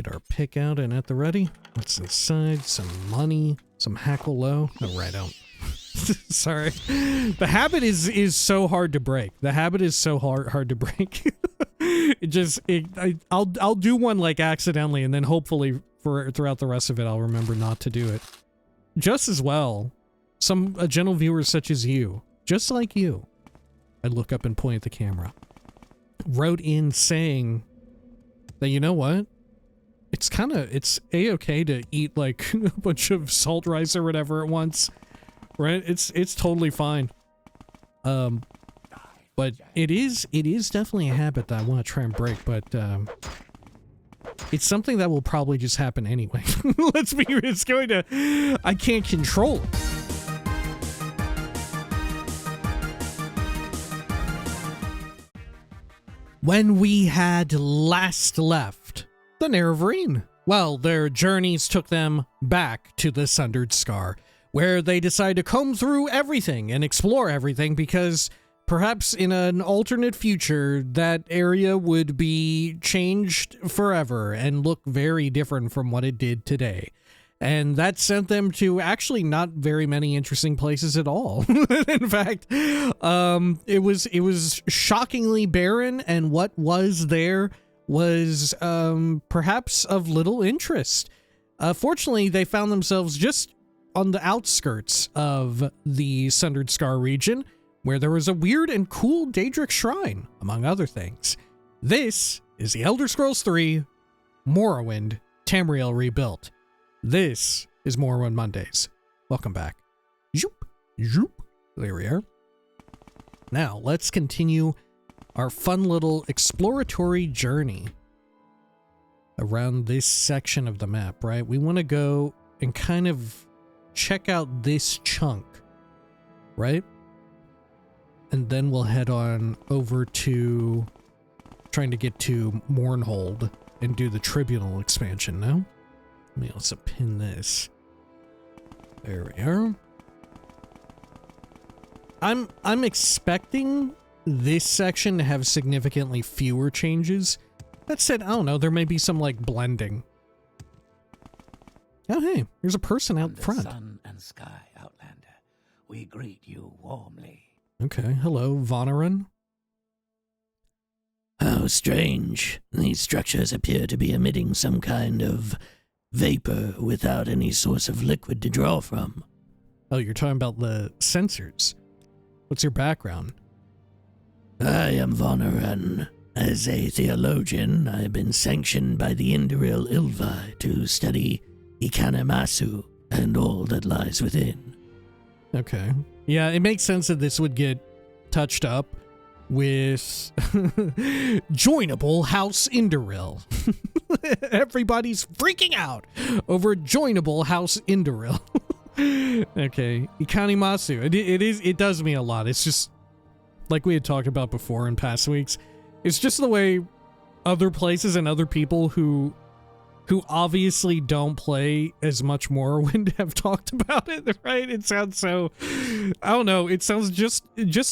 Get our pick out and at the ready. What's inside? Some money, some hackle low. No, right out. Sorry. The habit is so hard to break. The habit is so hard to break. I'll do one like accidentally, and then hopefully throughout the rest of it I'll remember not to do it. Just as well, a gentle viewer such as you, just like you, I look up and point at the camera, wrote in saying that, you know what? It's a-okay to eat like a bunch of salt rice or whatever at once, right? It's totally fine. But it is definitely a habit that I want to try and break, but it's something that will probably just happen anyway. Let's be, I can't control it. When we had last left the Nerevarine, well, their journeys took them back to the Sundered Scar, where they decided to comb through everything and explore everything, because perhaps in an alternate future, that area would be changed forever and look very different from what it did today. And that sent them to actually not very many interesting places at all. In fact, it was shockingly barren, and what was there was perhaps of little interest. Fortunately, they found themselves just on the outskirts of the Sundered Scar region, where there was a weird and cool Daedric shrine, among other things. This is the Elder Scrolls 3 Morrowind Tamriel Rebuilt. This is Morrowind Mondays. Welcome back. Zoop, zoop. There we are. Now, let's continue our fun little exploratory journey around this section of the map, right? We want to go and kind of check out this chunk, right? And then we'll head on over to trying to get to Mournhold and do the Tribunal expansion, no? Let me also pin this. There we are. I'm expecting this section to have significantly fewer changes. That said, I don't know, there may be some like blending. Oh hey, there's a person out front. Sun and sky, Outlander. We greet you warmly. Okay, hello, Vvardenfell. How strange. These structures appear to be emitting some kind of vapor without any source of liquid to draw from. Oh, you're talking about the sensors. What's your background? I am Vvardenfell. As a theologian, I have been sanctioned by the Induril Ilvi to study Ikanamasu and all that lies within. Okay. Yeah, it makes sense that this would get touched up with joinable House Induril. Everybody's freaking out over joinable House Induril. Okay, Ikanimasu. It does mean a lot. It's just like we had talked about before in past weeks. It's just the way other places and other people who obviously don't play as much Morrowind have talked about it, right? It sounds so, I don't know, it sounds just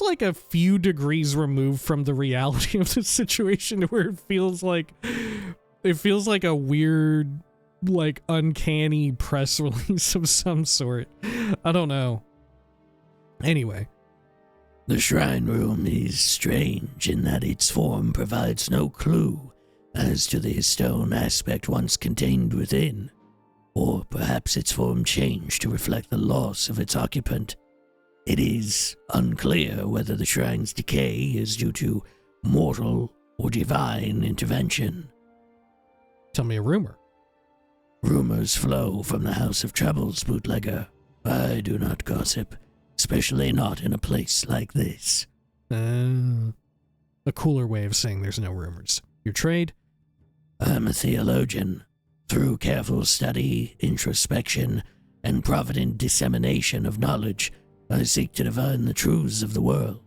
like a few degrees removed from the reality of the situation, where it feels like a weird, like, uncanny press release of some sort. I don't know. Anyway. The shrine room is strange in that its form provides no clue as to the stone aspect once contained within, or perhaps its form changed to reflect the loss of its occupant. It is unclear whether the shrine's decay is due to mortal or divine intervention. Tell me a rumor. Rumors flow from the House of Troubles, bootlegger. I do not gossip, especially not in a place like this. A cooler way of saying there's no rumors. Your trade? I'm a theologian. Through careful study, introspection, and provident dissemination of knowledge, I seek to divine the truths of the world.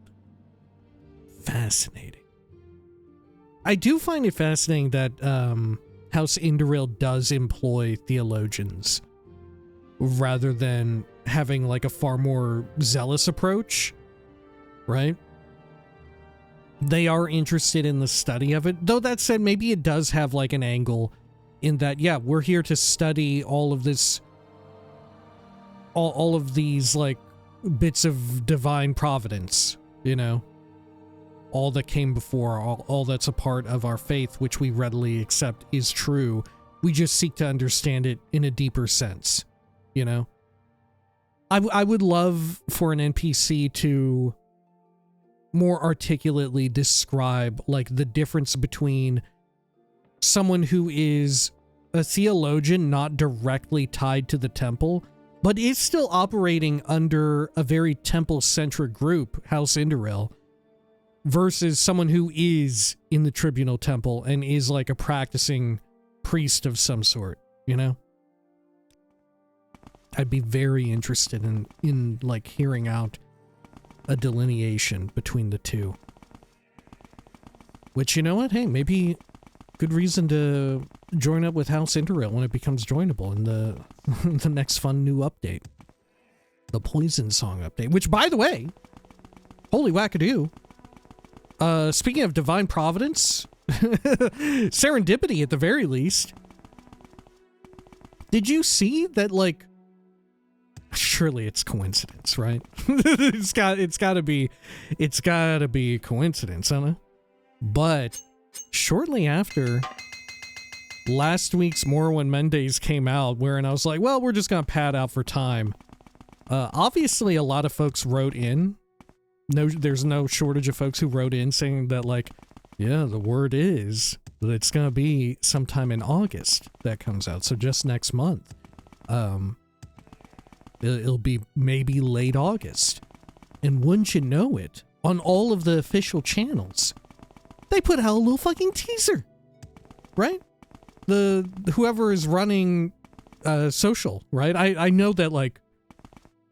Fascinating. I do find it fascinating that House Induril does employ theologians rather than having like a far more zealous approach, right? They are interested in the study of it, though that said, maybe it does have like an angle in that, yeah, we're here to study all of this, all of these, like, bits of divine providence, you know? All that came before, all that's a part of our faith, which we readily accept is true. We just seek to understand it in a deeper sense, you know? I would love for an NPC to more articulately describe, like, the difference between someone who is a theologian not directly tied to the temple, but is still operating under a very temple-centric group, House Indoril, versus someone who is in the Tribunal Temple and is like a practicing priest of some sort, you know? I'd be very interested in like hearing out a delineation between the two. Which, you know what? Hey, maybe good reason to join up with House Indoril when it becomes joinable in the the next fun new update. The Poison Song update, which, by the way, holy wackadoo. Speaking of divine providence, serendipity at the very least. Did you see that, like, surely it's coincidence, right? it's gotta be coincidence, huh? But shortly after last week's Morrowind Mondays came out, wherein I was like, well, we're just gonna pad out for time. Obviously a lot of folks wrote in. There's no shortage of folks who wrote in saying that, like, yeah, the word is that it's gonna be sometime in August that comes out, so just next month. It'll be maybe late August. And wouldn't you know it, on all of the official channels, they put out a little fucking teaser, right? Whoever is running social, right? I know that, like,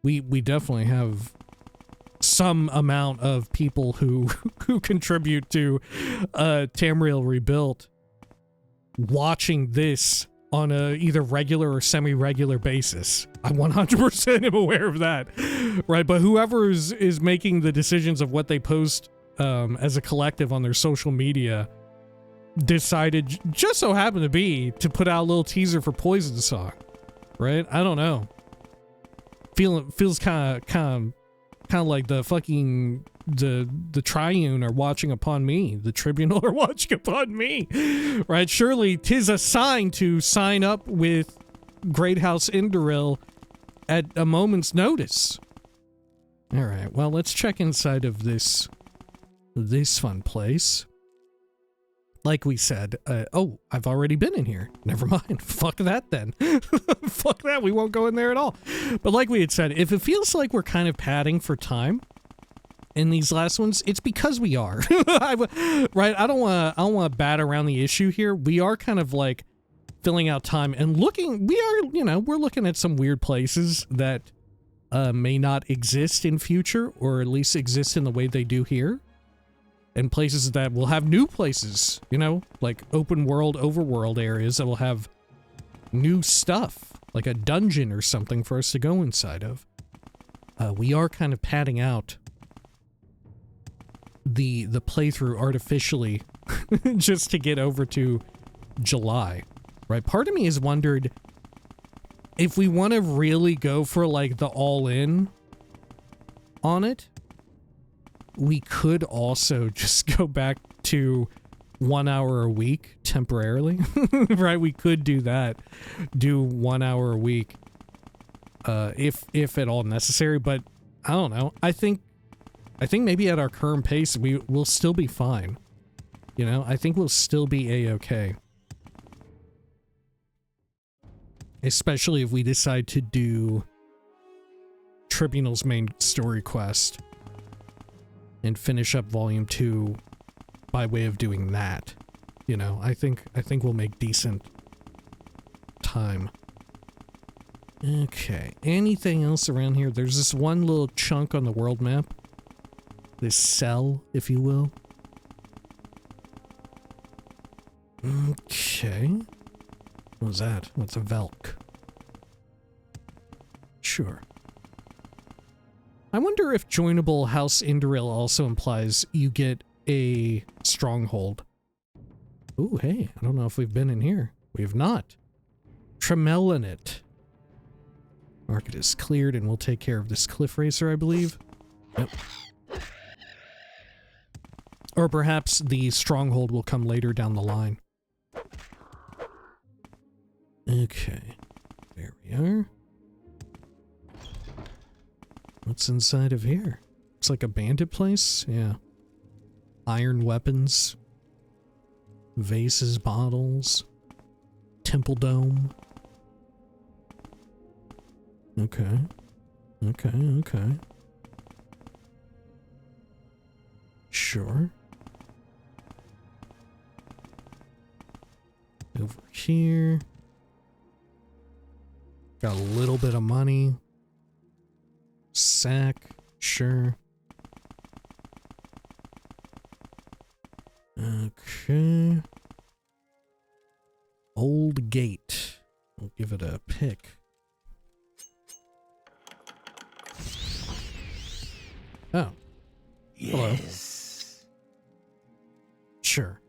we definitely have some amount of people who contribute to Tamriel Rebuilt watching this on a either regular or semi-regular basis. I 100% am aware of that, right? But whoever is making the decisions of what they post as a collective on their social media decided, just so happened to be, to put out a little teaser for Poison Song, right? I don't know. Feels kind of like the fucking the Triune are watching upon me, the Tribunal are watching upon me, right? Surely 'tis a sign to sign up with Great House Indoril at a moment's notice. All right, well, let's check inside of this fun place. Like we said, oh, I've already been in here. Never mind. Fuck that then. Fuck that. We won't go in there at all. But like we had said, if it feels like we're kind of padding for time in these last ones, it's because we are. Right? I don't want to bat around the issue here. We are kind of like filling out time and looking. We are, you know, we're looking at some weird places that may not exist in future, or at least exist in the way they do here. And places that will have new places, you know, like open world, overworld areas that will have new stuff, like a dungeon or something for us to go inside of. We are kind of padding out the playthrough artificially just to get over to July, right? Part of me has wondered if we want to really go for like the all-in on it. We could also just go back to 1 hour a week temporarily, right? We could do that, do 1 hour a week, if at all necessary. But I don't know. I think maybe at our current pace, we'll still be fine. You know, I think we'll still be a-okay. Especially if we decide to do Tribunal's main story quest and finish up Volume 2 by way of doing that. You know, I think we'll make decent time. Okay, anything else around here? There's this one little chunk on the world map. This cell, if you will. Okay. What was that? What's a Velk? Sure. I wonder if joinable House Indoril also implies you get a stronghold. Ooh, hey, I don't know if we've been in here. We have not. Tremelinit. Market is cleared, and we'll take care of this cliff racer, I believe. Yep. Or perhaps the stronghold will come later down the line. Okay. There we are. What's inside of here? Looks like a bandit place? Yeah. Iron weapons. Vases, bottles. Temple dome. Okay. Okay. Sure. Over here. Got a little bit of money. Sack. Sure. Okay. Old gate. We'll give it a pick. Oh. Hello. Yes. Sure.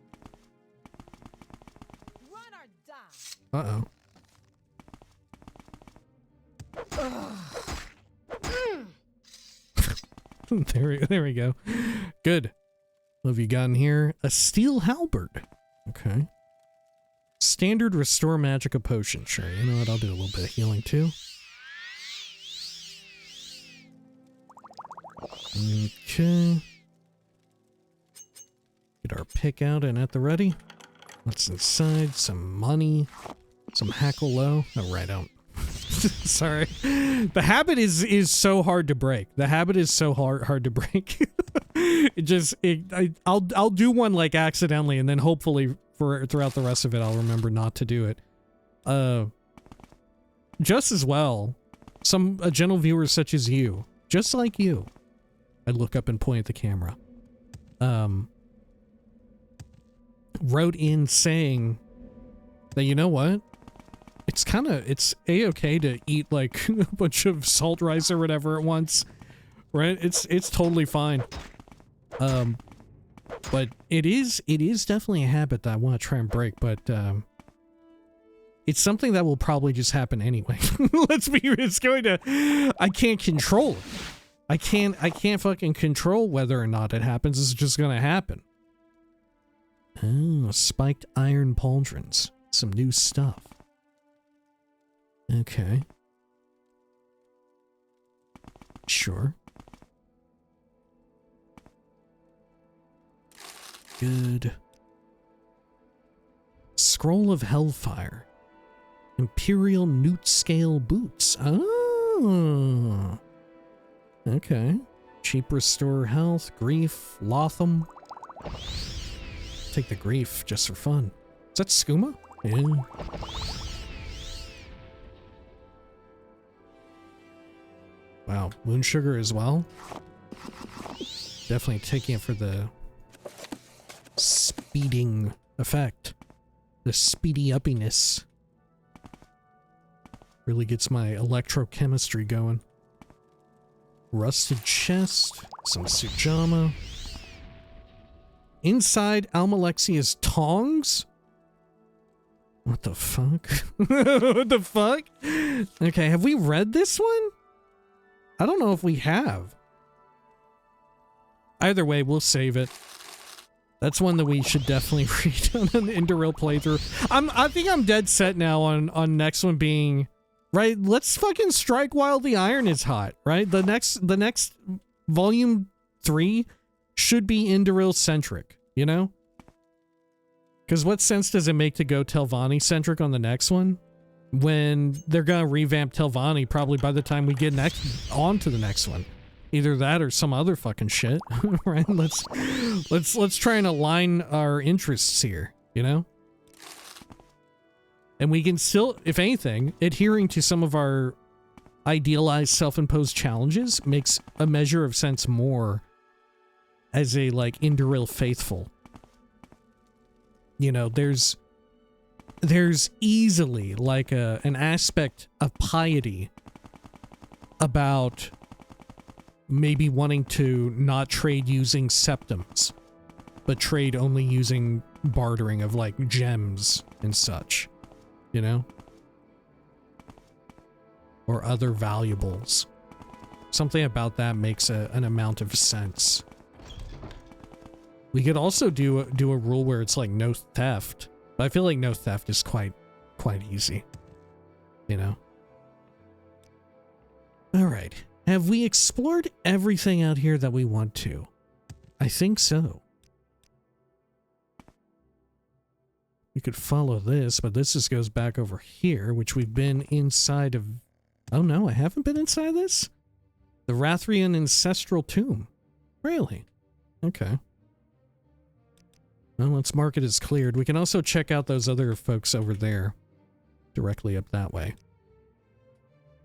Uh-oh. There we go. Good. What have you gotten here? A steel halberd. Okay. Standard restore magica potion. Sure, you know what? I'll do a little bit of healing too. Okay. Get our pick out and at the ready. What's inside? Some money. Some hackle low. Oh, right out. Sorry. The habit is so hard to break. The habit is so hard to break. I'll do one like accidentally, and then hopefully throughout the rest of it I'll remember not to do it. Just as well, a gentle viewer such as you, just like you, I look up and point at the camera, wrote in saying that, you know what? It's a-okay to eat like a bunch of salt rice or whatever at once, right? It's totally fine. But it is definitely a habit that I want to try and break, but it's something that will probably just happen anyway. Let's be it's going to I can't control it. I can't fucking control whether or not it happens. It's just gonna happen. Oh, spiked iron pauldrons. Some new stuff. Okay. Sure. Good. Scroll of Hellfire. Imperial Newt Scale Boots. Oh. Okay. Cheap restore health, grief, Lotham. Take the grief just for fun. Is that skooma? Yeah. Wow, moon sugar as well. Definitely taking it for the speeding effect. The speedy uppiness. Really gets my electrochemistry going. Rusted chest, some Sujama. Inside Almalexia's tongs? What the fuck? What the fuck? Okay, have we read this one? I don't know if we have. Either way, we'll save it. That's one that we should definitely read on an Indoril playthrough. I think I'm dead set now on next one being, right? Let's fucking strike while the iron is hot, right? The next volume 3 should be Indoril centric, you know? Because what sense does it make to go Telvanni centric on the next one when they're gonna revamp Telvanni probably by the time we get on to the next one? Either that or some other fucking shit, right? Let's try and align our interests here, you know? And we can still, if anything, adhering to some of our idealized self-imposed challenges makes a measure of sense more as a, like, Indoril faithful. You know, there's easily, like, an aspect of piety about maybe wanting to not trade using septums, but trade only using bartering of, like, gems and such. you know? Or other valuables. Something about that makes an amount of sense. We could also do a rule where it's like no theft, but I feel like no theft is quite easy, you know? All right. Have we explored everything out here that we want to? I think so. We could follow this, but this just goes back over here, which we've been inside of... Oh no, I haven't been inside this? The Rathrian Ancestral Tomb. Really? Okay. Well, let's mark it as cleared. We can also check out those other folks over there. Directly up that way.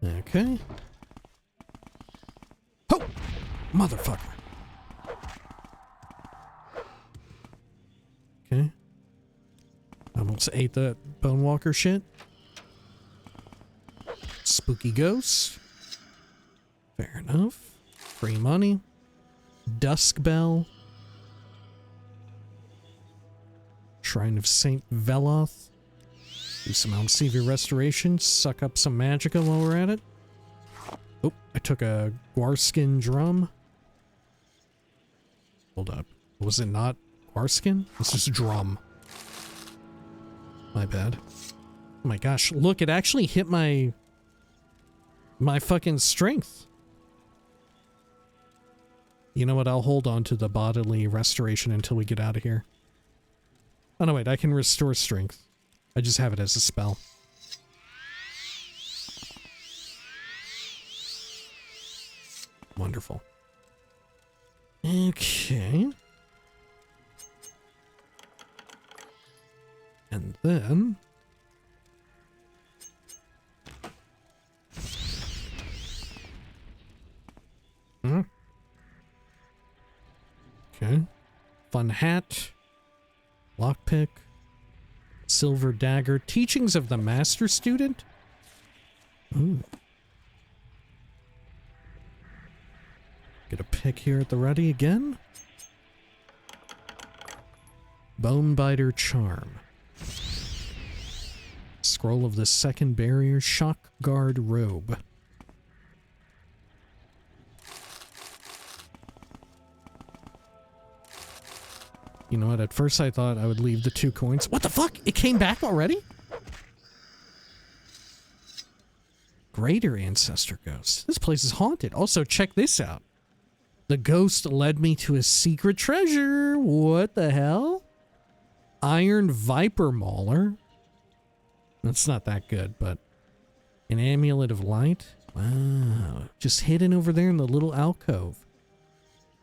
Okay. Oh! Motherfucker. Okay. Almost ate that Bonewalker shit. Spooky ghost. Fair enough. Free money. Dusk Bell. Shrine of Saint Veloth. Do some Almsevia restoration. Suck up some magicka while we're at it. Oh, I took a Gwarskin drum. Hold up. Was it not Gwarskin? This is drum. My bad. Oh my gosh, look, it actually hit my fucking strength. You know what, I'll hold on to the bodily restoration until we get out of here. Oh no, wait, I can restore strength. I just have it as a spell. Wonderful. Okay. And then... Okay. Fun hat. Lockpick. Silver dagger. Teachings of the Master Student? Ooh. Get a pick here at the ready again. Bonebiter Charm. Scroll of the Second Barrier. Shock Guard Robe. You know what? At first I thought I would leave the 2 coins. What the fuck? It came back already? Greater Ancestor Ghost. This place is haunted. Also, check this out. The ghost led me to a secret treasure. What the hell? Iron Viper Mauler. That's not that good, but... An Amulet of Light. Wow. Just hidden over there in the little alcove.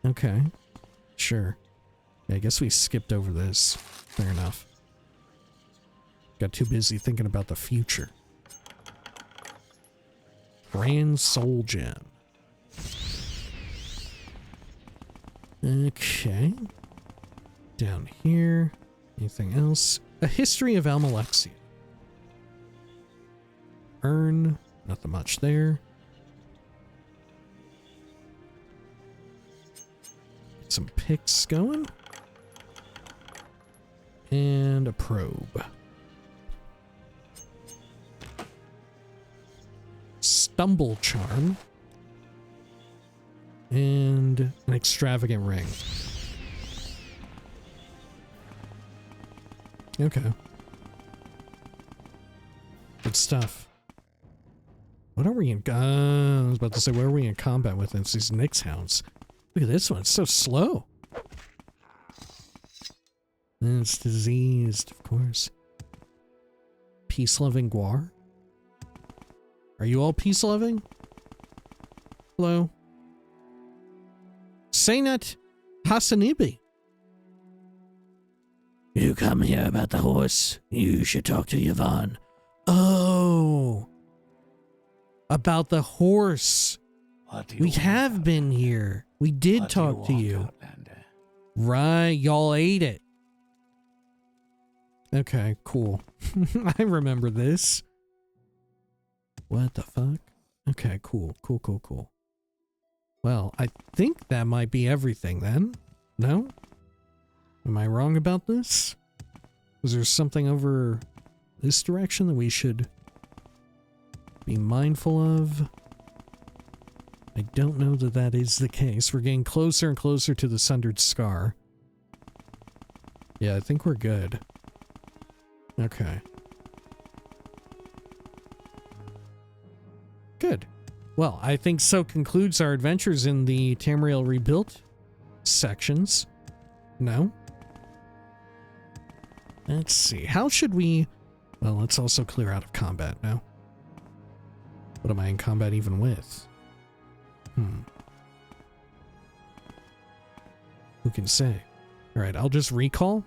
Okay. Sure. I guess we skipped over this. Fair enough. Got too busy thinking about the future. Grand Soul Gem. Okay. Down here. Anything else? A History of Almalexia. Urn. Nothing much there. Get some picks going. And a probe. Stumble Charm. And an extravagant ring. Okay. Good stuff. What are we in? I was about to say, where are we in combat with? It's these Nyx Hounds. Look at this one. It's so slow. And it's diseased, of course. Peace-loving Gwar? Are you all peace-loving? Hello? Saynat Hassanibi. You come here about the horse. You should talk to Yvonne. Oh! About the horse. We have been here. We did talk to you. Outlander? Right, y'all ate it. Okay, cool. I remember this. What the fuck? Okay, cool. Cool. Well, I think that might be everything then. No? Am I wrong about this? Was there something over this direction that we should be mindful of? I don't know that that is the case. We're getting closer and closer to the Sundered Scar. Yeah, I think we're good. Okay. Good. Well, I think so concludes our adventures in the Tamriel Rebuilt sections. No? Let's see. How should we... Well, let's also clear out of combat now. What am I in combat even with? Who can say? Alright, I'll just recall.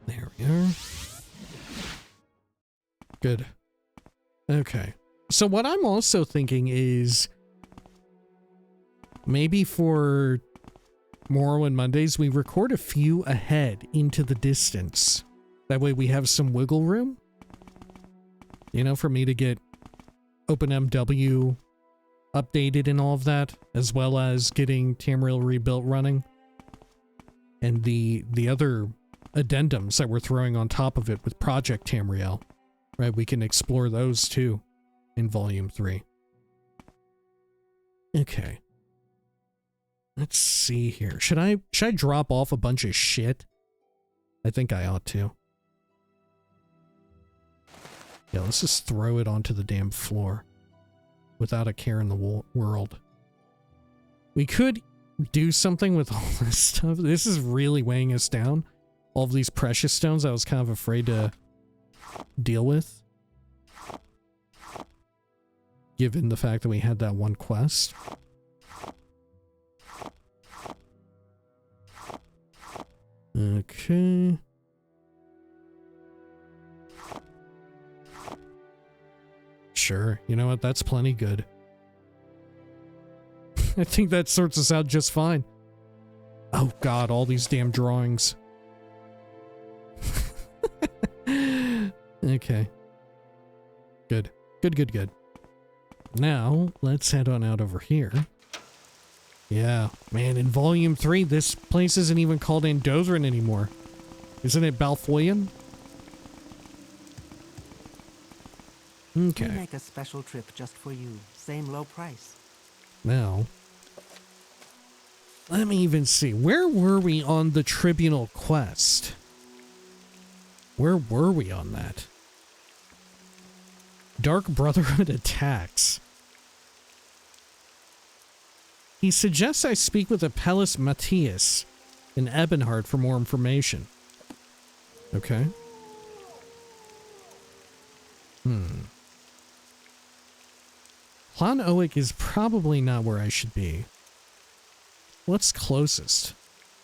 There we are. Good. Okay. So what I'm also thinking is maybe for Morrowind Mondays, we record a few ahead into the distance. That way we have some wiggle room. You know, for me to get OpenMW updated and all of that, as well as getting Tamriel Rebuilt running. And the other addendums that we're throwing on top of it with Project Tamriel. Right, we can explore those too in Volume 3. Okay. Let's see here. Should I drop off a bunch of shit? I think I ought to. Yeah, let's just throw it onto the damn floor without a care in the world. We could do something with all this stuff. This is really weighing us down. All of these precious stones I was kind of afraid to deal with, given the fact that we had that one quest. Okay. Sure, you know what, that's plenty good. I think that sorts us out just fine. Oh god, all these damn drawings. Okay. Good. Good. Now, let's head on out over here. Yeah, man, in Volume 3, this place isn't even called Andothren anymore. Isn't it Balfoyan? Okay. We make a special trip just for you. Same low price. Now, let me even see. Where were we on the Tribunal quest? Where were we on that? Dark Brotherhood attacks. He suggests I speak with Apelles Matthias in Ebonheart for more information. Okay. Clan Oak is probably not where I should be. What's closest?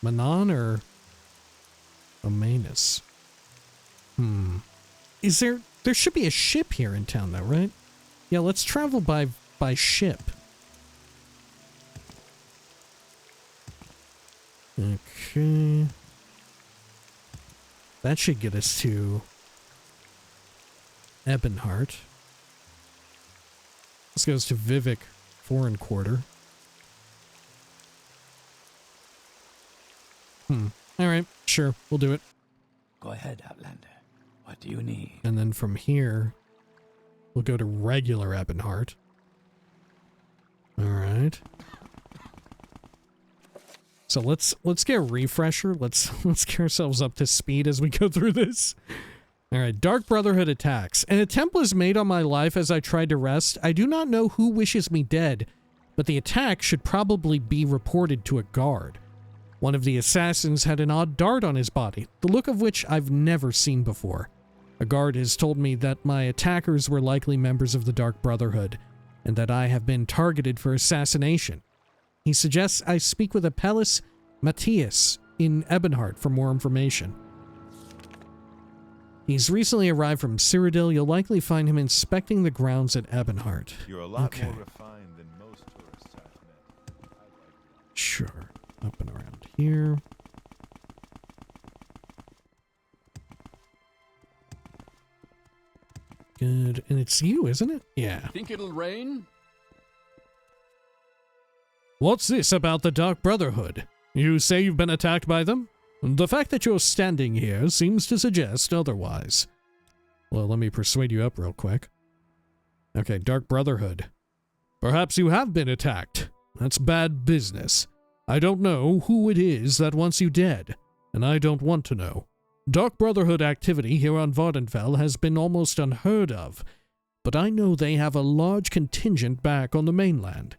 Manon or Omanus? Is there should be a ship here in town though, right? Yeah, let's travel by ship. Okay. That should get us to Ebonheart. This goes to Vivek Foreign Quarter. Alright, sure, we'll do it. Go ahead, Outlander. What do you need? And then from here, we'll go to regular Ebonheart. Alright. So let's get a refresher. Let's get ourselves up to speed as we go through this. Alright, Dark Brotherhood attacks. An attempt was made on my life as I tried to rest. I do not know who wishes me dead, but the attack should probably be reported to a guard. One of the assassins had an odd dart on his body, the look of which I've never seen before. A guard has told me that my attackers were likely members of the Dark Brotherhood, and that I have been targeted for assassination. He suggests I speak with Apelles Matthias in Ebonheart for more information. He's recently arrived from Cyrodiil. You'll likely find him inspecting the grounds at Ebonheart. You're a lot more refined than most tourists I've met. Sure. Up and around here. Good. And it's you, isn't it? Yeah. Think it'll rain? What's this about the Dark Brotherhood? You say you've been attacked by them? The fact that you're standing here seems to suggest otherwise. Well, let me persuade you up real quick. Okay, Dark Brotherhood. Perhaps you have been attacked. That's bad business. I don't know who it is that wants you dead, and I don't want to know. Dark Brotherhood activity here on Vvardenfell has been almost unheard of, but I know they have a large contingent back on the mainland.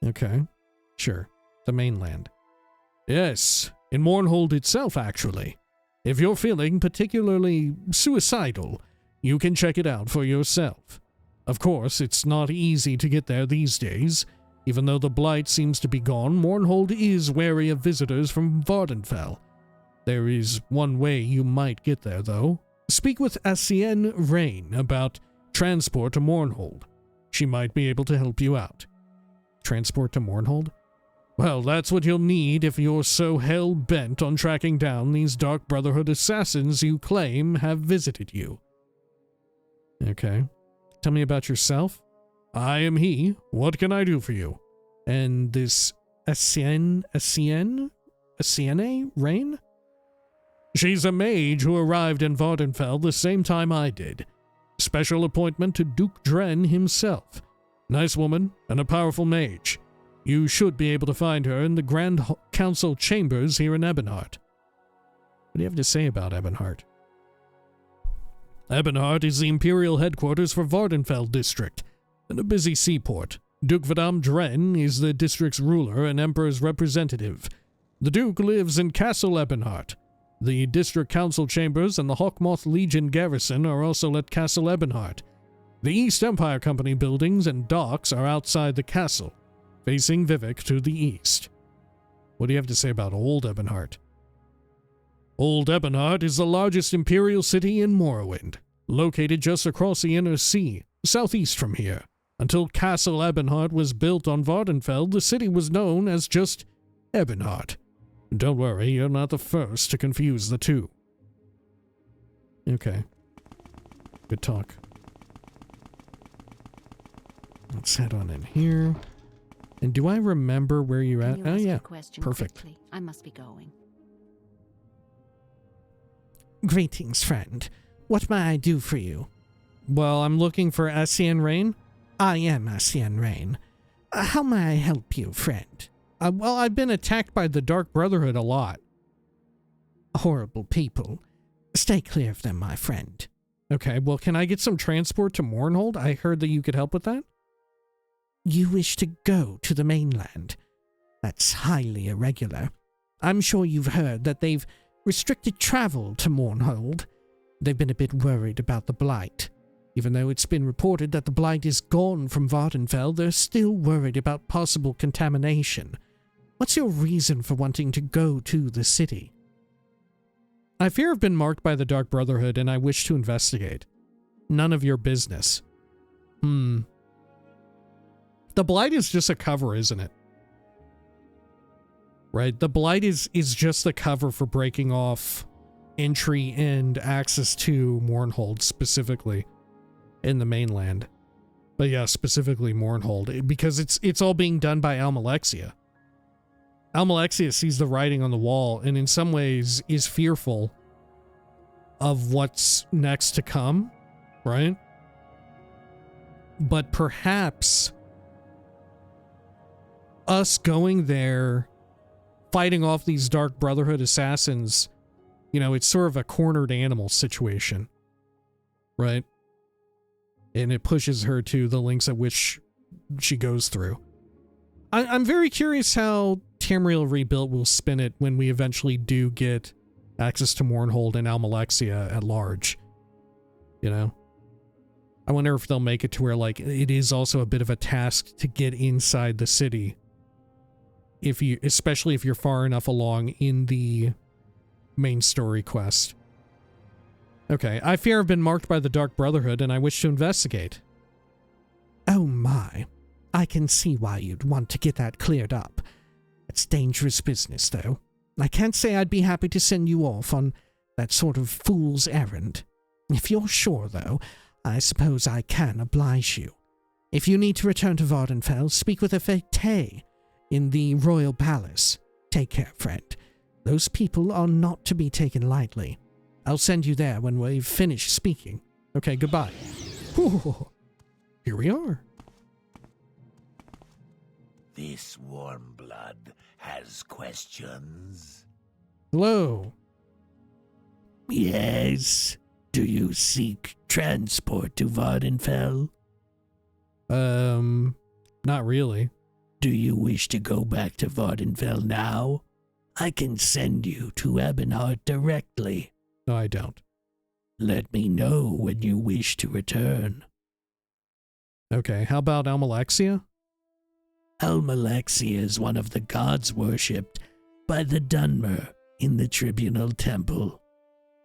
Okay, sure, the mainland. Yes, in Mournhold itself, actually. If you're feeling particularly suicidal, you can check it out for yourself. Of course, it's not easy to get there these days. Even though the Blight seems to be gone, Mournhold is wary of visitors from Vvardenfell. There is one way you might get there, though. Speak with Asienne Rain about transport to Mournhold. She might be able to help you out. Transport to Mournhold? Well, that's what you'll need if you're so hell-bent on tracking down these Dark Brotherhood assassins you claim have visited you. Okay. Tell me about yourself. I am he. What can I do for you? And this Asienne Rain? She's a mage who arrived in Vvardenfell the same time I did. Special appointment to Duke Dren himself. Nice woman and a powerful mage. You should be able to find her in the Grand Council chambers here in Ebonheart. What do you have to say about Ebonheart? Ebonheart is the imperial headquarters for Vvardenfell district, and a busy seaport. Duke Vidam Dren is the district's ruler and emperor's representative. The Duke lives in Castle Ebonheart. The district council chambers and the Hawkmoth Legion garrison are also at Castle Ebonheart. The East Empire Company buildings and docks are outside the castle, facing Vivek to the east. What do you have to say about Old Ebonheart? Old Ebonheart is the largest imperial city in Morrowind, located just across the inner sea, southeast from here. Until Castle Ebonheart was built on Vvardenfell, the city was known as just Ebonheart. Don't worry, you're not the first to confuse the two. Okay. Good talk. Let's head on in here. And do I remember where you're at? Oh, yeah. Perfect. Quickly? I must be going. Greetings, friend. What may I do for you? Well, I'm looking for Asienne Rain. I am Asienne Rain. How may I help you, friend? Well, I've been attacked by the Dark Brotherhood a lot. Horrible people. Stay clear of them, my friend. Okay, well, can I get some transport to Mournhold? I heard that you could help with that. You wish to go to the mainland? That's highly irregular. I'm sure you've heard that they've restricted travel to Mournhold. They've been a bit worried about the Blight. Even though it's been reported that the Blight is gone from Vvardenfell, they're still worried about possible contamination. What's your reason for wanting to go to the city? I fear I've been marked by the Dark Brotherhood and I wish to investigate. None of your business. The Blight is just a cover, isn't it? Right? The Blight is just the cover for breaking off entry and access to Mournhold, specifically in the mainland. But yeah, specifically Mournhold, because it's all being done by Almalexia. Almalexia sees the writing on the wall and in some ways is fearful of what's next to come, right? But perhaps us going there, fighting off these Dark Brotherhood assassins, you know, it's sort of a cornered animal situation, right? And it pushes her to the lengths at which she goes through. I'm very curious how Tamriel Rebuilt will spin it when we eventually do get access to Mournhold and Almalexia at large. You know? I wonder if they'll make it to where, like, it is also a bit of a task to get inside the city. Especially if you're far enough along in the main story quest. Okay, I fear I've been marked by the Dark Brotherhood and I wish to investigate. Oh my. I can see why you'd want to get that cleared up. It's dangerous business, though. I can't say I'd be happy to send you off on that sort of fool's errand. If you're sure, though, I suppose I can oblige you. If you need to return to Vvardenfell, speak with a Fete. in the royal palace. Take care, friend. Those people are not to be taken lightly. I'll send you there when we've finished speaking. Okay, goodbye. Whew. Here we are. This warm blood has questions. Hello. Yes. Do you seek transport to Vvardenfell? Not really. Do you wish to go back to Vvardenfell now? I can send you to Ebonheart directly. No, I don't. Let me know when you wish to return. Okay, how about Almalexia? Almalexia is one of the gods worshipped by the Dunmer in the Tribunal Temple.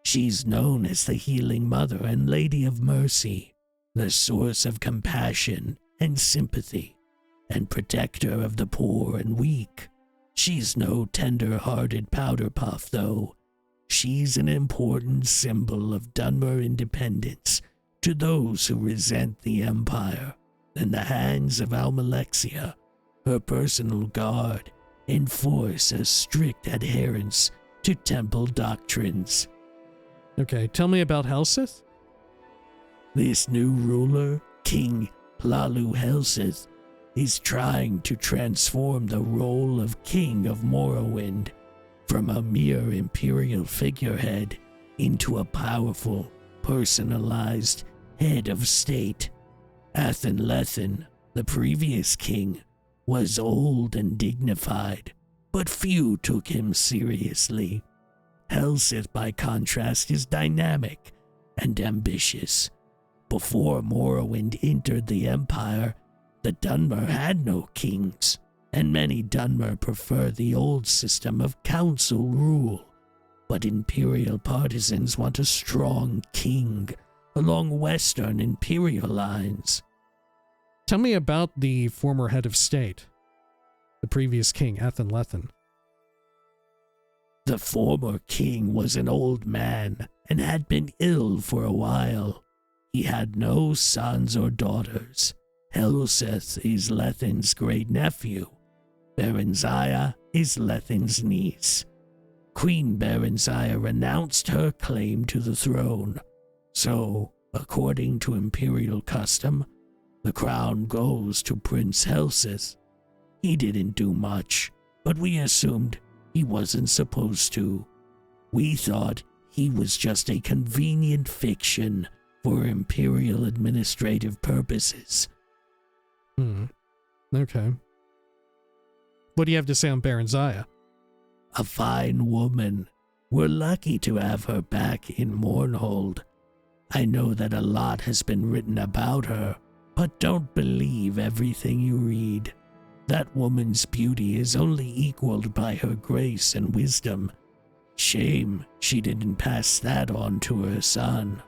She's known as the Healing Mother and Lady of Mercy, the source of compassion and sympathy, and protector of the poor and weak. She's no tender-hearted powder puff, though. She's an important symbol of Dunmer independence to those who resent the Empire. In the hands of Almalexia, her personal guard enforce a strict adherence to temple doctrines. Okay, tell me about Helseth. This new ruler, King Hlalu Helseth, is trying to transform the role of King of Morrowind from a mere imperial figurehead into a powerful, personalized head of state. Athenlethen, the previous king, was old and dignified, but few took him seriously. Helseth, by contrast, is dynamic and ambitious. Before Morrowind entered the Empire, the Dunmer had no kings, and many Dunmer prefer the old system of council rule. But Imperial partisans want a strong king along Western Imperial lines. Tell me about the former head of state, the previous king, Athenlethen. The former king was an old man and had been ill for a while. He had no sons or daughters. Helseth is Lethen's great-nephew. Berenziah is Lethen's niece. Queen Berenziah renounced her claim to the throne, so, according to imperial custom, the crown goes to Prince Helseth. He didn't do much, but we assumed he wasn't supposed to. We thought he was just a convenient fiction for imperial administrative purposes. Okay. What do you have to say on Berenziah? A fine woman. We're lucky to have her back in Mournhold. I know that a lot has been written about her, but don't believe everything you read. That woman's beauty is only equaled by her grace and wisdom. Shame she didn't pass that on to her son.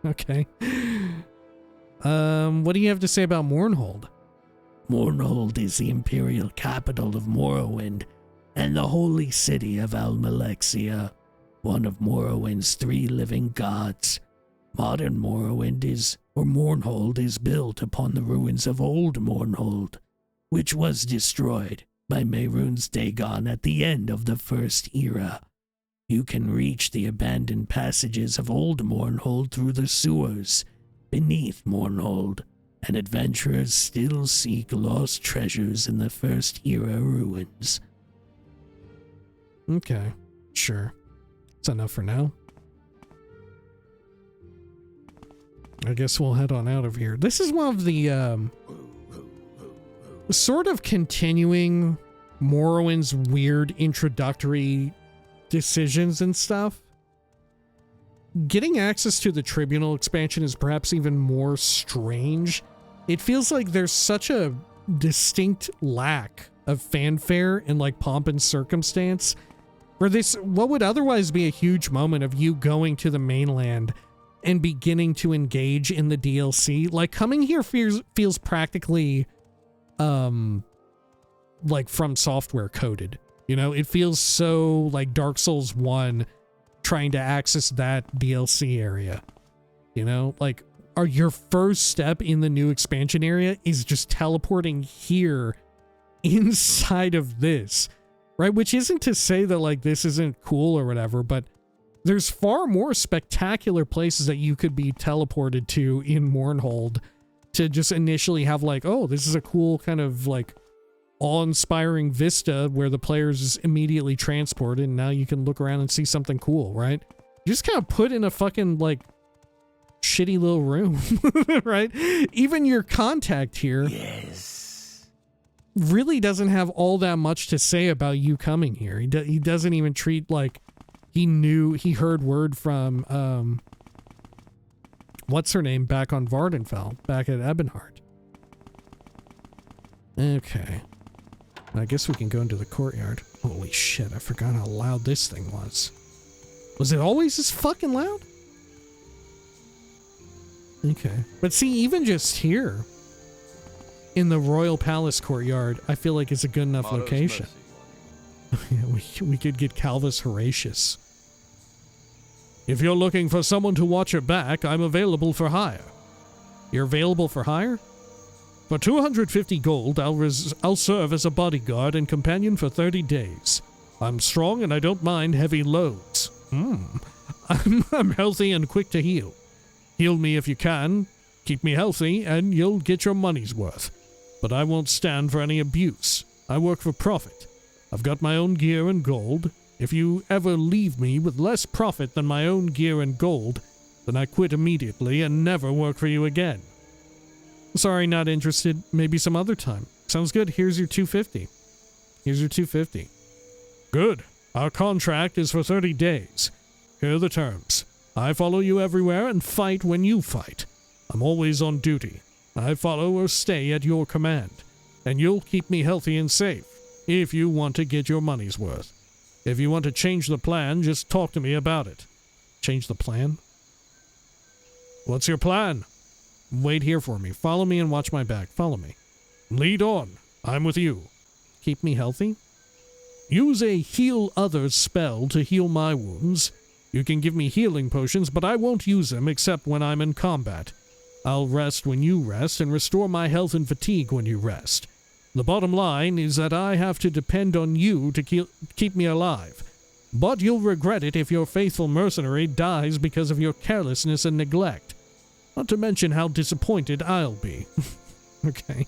Okay. What do you have to say about Mournhold? Mournhold is the imperial capital of Morrowind and the holy city of Almalexia, one of Morrowind's 3 living gods. Modern Mournhold is built upon the ruins of old Mournhold, which was destroyed by Mehrunes Dagon at the end of the First Era. You can reach the abandoned passages of old Mournhold through the sewers beneath Mournhold, and adventurers still seek lost treasures in the First Era ruins. Okay, sure. That's enough for now. I guess we'll head on out of here. This is one of the sort of continuing Morrowind's weird introductory decisions and stuff. Getting access to the Tribunal expansion is perhaps even more strange. It feels like there's such a distinct lack of fanfare and like pomp and circumstance for this, what would otherwise be a huge moment of you going to the mainland and beginning to engage in the DLC. Like, coming here feels practically like From Software coded. You know, it feels so like Dark Souls 1 trying to access that DLC area. You know, like your first step in the new expansion area is just teleporting here inside of this, right? Which isn't to say that like this isn't cool or whatever, but there's far more spectacular places that you could be teleported to in Mournhold to just initially have like, oh, this is a cool kind of like awe-inspiring vista where the players is immediately transported and now you can look around and see something cool, right? You just kind of put in a fucking like shitty little room, right? Even your contact here really doesn't have all that much to say about you coming here. He doesn't even treat like he heard word from what's her name back on Vvardenfell, back at Ebonheart. Okay, I guess we can go into the courtyard. Holy shit, I forgot how loud this thing was. Was it always this fucking loud? Okay, but see, even just here in the Royal Palace courtyard, I feel like it's a good enough location. We could get Calvus Horatius. If you're looking for someone to watch your back, I'm available for hire. You're available for hire? For 250 gold, I'll serve as a bodyguard and companion for 30 days. I'm strong and I don't mind heavy loads. I'm healthy and quick to heal. Heal me if you can, keep me healthy, and you'll get your money's worth. But I won't stand for any abuse. I work for profit. I've got my own gear and gold. If you ever leave me with less profit than my own gear and gold, then I quit immediately and never work for you again. Sorry, not interested. Maybe some other time. Sounds good. Here's your 250. Here's your 250. Good. Our contract is for 30 days. Here are the terms. I follow you everywhere and fight when you fight. I'm always on duty. I follow or stay at your command. And you'll keep me healthy and safe, if you want to get your money's worth. If you want to change the plan, just talk to me about it. Change the plan? What's your plan? Wait here for me. Follow me and watch my back. Follow me. Lead on. I'm with you. Keep me healthy? Use a heal others spell to heal my wounds. You can give me healing potions, but I won't use them except when I'm in combat. I'll rest when you rest and restore my health and fatigue when you rest. The bottom line is that I have to depend on you to keep me alive. But you'll regret it if your faithful mercenary dies because of your carelessness and neglect. Not to mention how disappointed I'll be. Okay.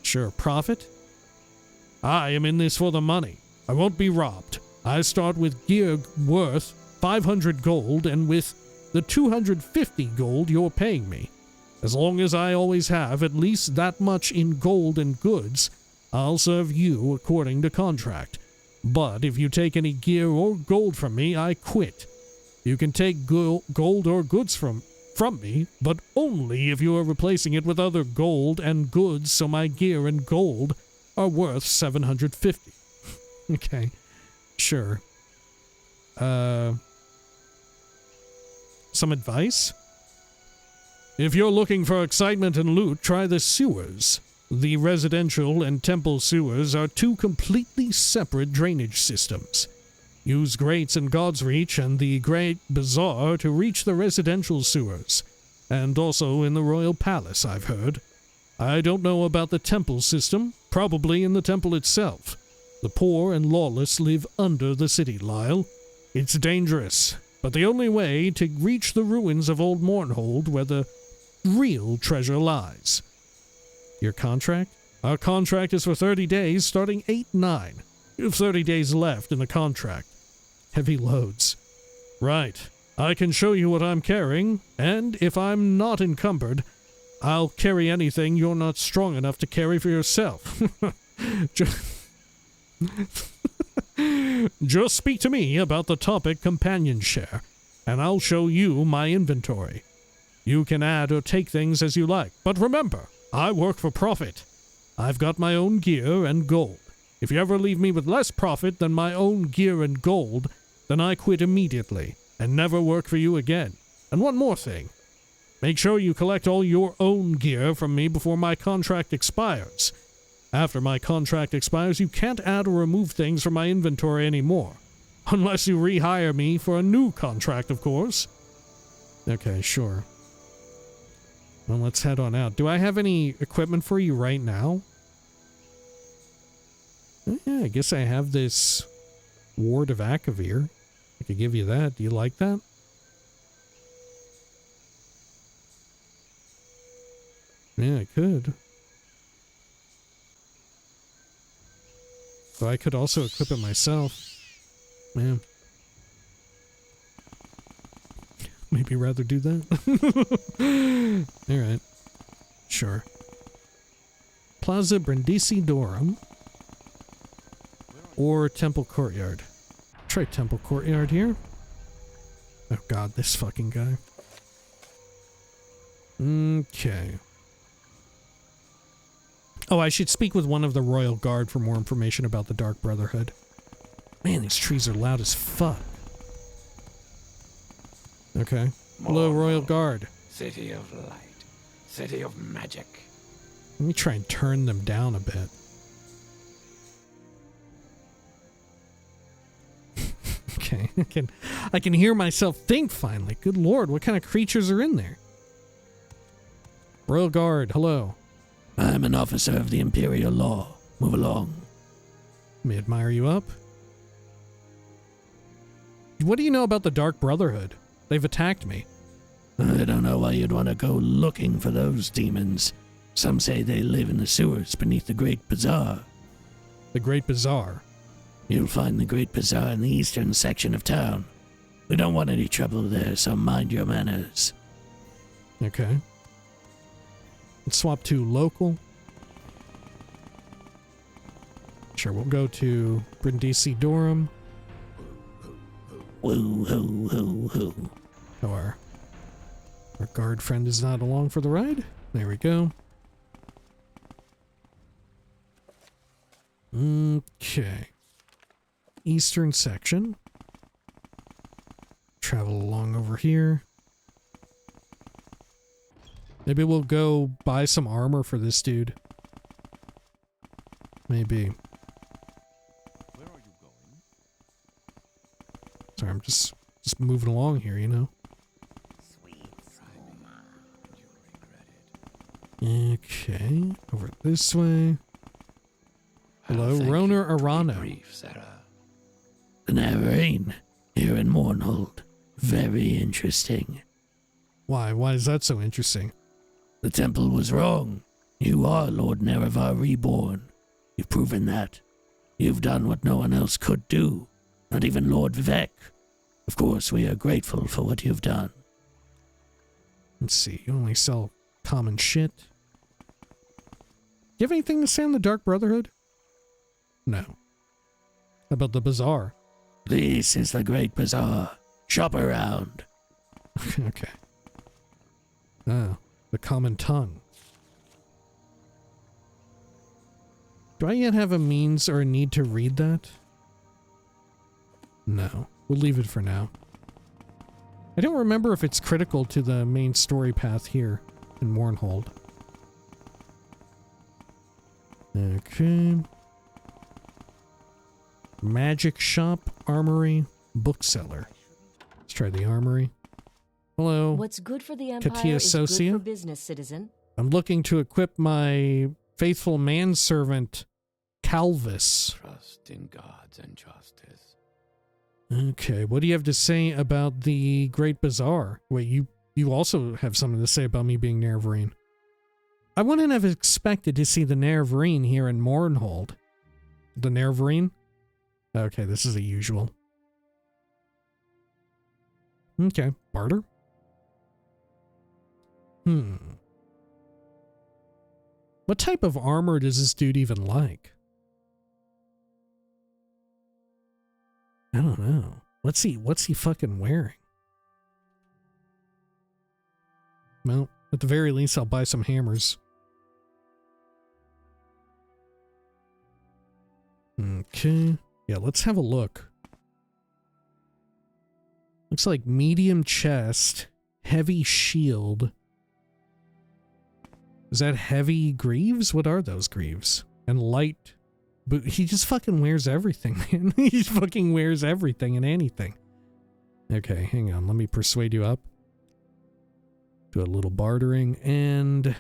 Sure, profit? I am in this for the money. I won't be robbed. I start with gear worth 500 gold, and with the 250 gold you're paying me. As long as I always have at least that much in gold and goods, I'll serve you according to contract. But if you take any gear or gold from me, I quit. You can take gold or goods from me, but only if you are replacing it with other gold and goods, so my gear and gold are worth 750. Okay, sure. Some advice? If you're looking for excitement and loot, try the sewers. The residential and temple sewers are two completely separate drainage systems. Use grates in God's Reach and the Great Bazaar to reach the residential sewers, and also in the Royal Palace, I've heard. I don't know about the temple system, probably in the temple itself. The poor and lawless live under the city, Lyle. It's dangerous, but the only way to reach the ruins of old Mournhold, where the real treasure lies. Your contract? Our contract is for 30 days, starting 8/9. You have 30 days left in the contract. Heavy loads. Right. I can show you what I'm carrying, and if I'm not encumbered, I'll carry anything you're not strong enough to carry for yourself. Just speak to me about the topic companionship, and I'll show you my inventory. You can add or take things as you like, but remember, I work for profit. I've got my own gear and gold. If you ever leave me with less profit than my own gear and gold, then I quit immediately and never work for you again. And one more thing. Make sure you collect all your own gear from me before my contract expires. After my contract expires, you can't add or remove things from my inventory anymore. Unless you rehire me for a new contract, of course. Okay, sure. Well, let's head on out. Do I have any equipment for you right now? Yeah, I guess I have this Ward of Akavir. I could give you that. Do you like that? Yeah, I could. So I could also equip it myself. Yeah. Maybe rather do that. Alright. Sure. Plaza Brindisi Dorum. Or Temple Courtyard. Try Temple Courtyard here. Oh god, this fucking guy. Okay. Oh, I should speak with one of the Royal Guard for more information about the Dark Brotherhood. Man, these trees are loud as fuck. Okay. Hello, Royal Guard. City of light. City of magic. Let me try and turn them down a bit. Okay, I can hear myself think finally. Good lord, what kind of creatures are in there? Royal Guard, hello. I'm an officer of the Imperial Law. Move along. Let me admire you up. What do you know about the Dark Brotherhood? They've attacked me. I don't know why you'd want to go looking for those demons. Some say they live in the sewers beneath the Great Bazaar. The Great Bazaar? You'll find the Great Bazaar in the eastern section of town. We don't want any trouble there, so mind your manners. Okay. Let's swap to local. Sure, we'll go to Brindisi Dorum. Woo hoo hoo hoo. Oh, our guard friend is not along for the ride. There we go. Okay. Eastern section. Travel along over here. Maybe we'll go buy some armor for this dude. Maybe. Where are you going? Sorry, I'm just moving along here, you know. Sweet you regret it. Okay, over this way. Hello, Thank Roner you. Arano. Brief, Sarah. The Navarine, here in Mournhold. Very interesting. Why? Why is that so interesting? The temple was wrong. You are Lord Nerevar reborn. You've proven that. You've done what no one else could do. Not even Lord Vivek. Of course, we are grateful for what you've done. Let's see, you only sell common shit. Do you have anything to say on the Dark Brotherhood? No. How about the bazaar? This is the Great Bazaar. Shop around. Okay. Ah, the common tongue. Do I yet have a means or a need to read that? No. We'll leave it for now. I don't remember if it's critical to the main story path here in Mournhold. Okay. Magic shop, armory, bookseller. Let's try the armory. Hello. What's good for the Empire Katia is Socia? good for business, citizen. I'm looking to equip my faithful manservant, Calvis. Trust in gods and justice. Okay, what do you have to say about the Great Bazaar? Wait, you also have something to say about me being Nerevarine. I wouldn't have expected to see the Nerevarine here in Mournhold. The Nerevarine? Okay, this is the usual. Okay, barter. What type of armor does this dude even like? I don't know. What's he fucking wearing? Well, at the very least, I'll buy some hammers. Okay. Yeah, let's have a look. Looks like medium chest, heavy shield. Is that heavy greaves? What are those greaves? And light. But he just fucking wears everything, man. He just fucking wears everything and anything. Okay, hang on. Let me persuade you up. Do a little bartering and...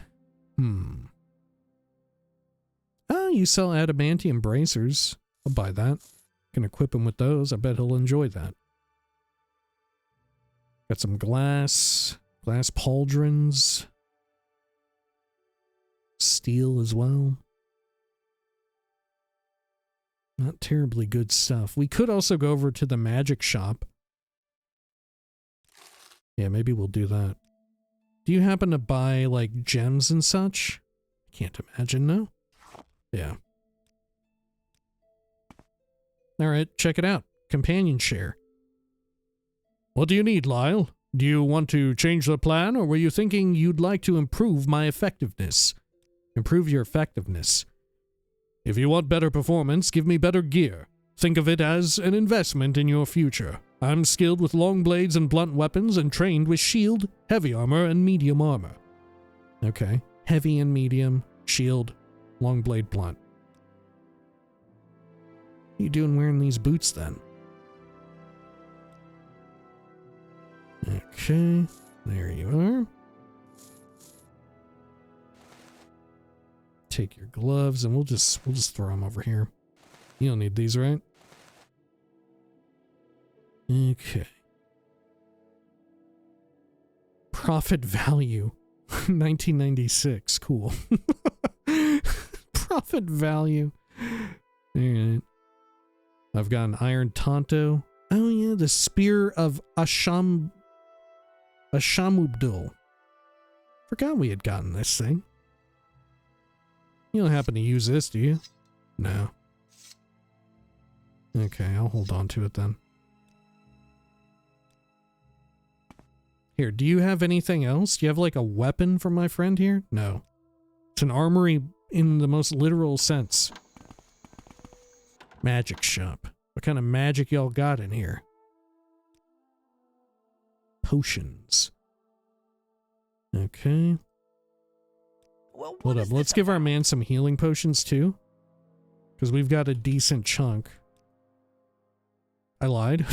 you sell adamantium bracers. I'll buy that. Can equip him with those. I bet he'll enjoy that. Got some glass pauldrons. Steel as well. Not terribly good stuff. We could also go over to the magic shop. Yeah, maybe we'll do that. Do you happen to buy, like, gems and such? Can't imagine, no? Yeah. Alright, check it out. Companion share. What do you need, Lyle? Do you want to change the plan, or were you thinking you'd like to improve my effectiveness? Improve your effectiveness. If you want better performance, give me better gear. Think of it as an investment in your future. I'm skilled with long blades and blunt weapons and trained with shield, heavy armor, and medium armor. Okay. Heavy and medium, shield, long blade, blunt. What are you doing wearing these boots then? Okay. There you are. Take your gloves and we'll just throw them over here. You don't need these, right? Okay. Profit value. 1996. Cool. Profit value. Alright. I've got an iron Tonto. Oh yeah, the Spear of Ashamubdul. Forgot we had gotten this thing. You don't happen to use this, do you? No. Okay, I'll hold on to it then. Here, do you have anything else? Do you have like a weapon for my friend here? No. It's an armory in the most literal sense. Magic shop. What kind of magic y'all got in here? Potions. Okay. Well, Hold up, let's give our man some healing potions too. Because we've got a decent chunk. I lied.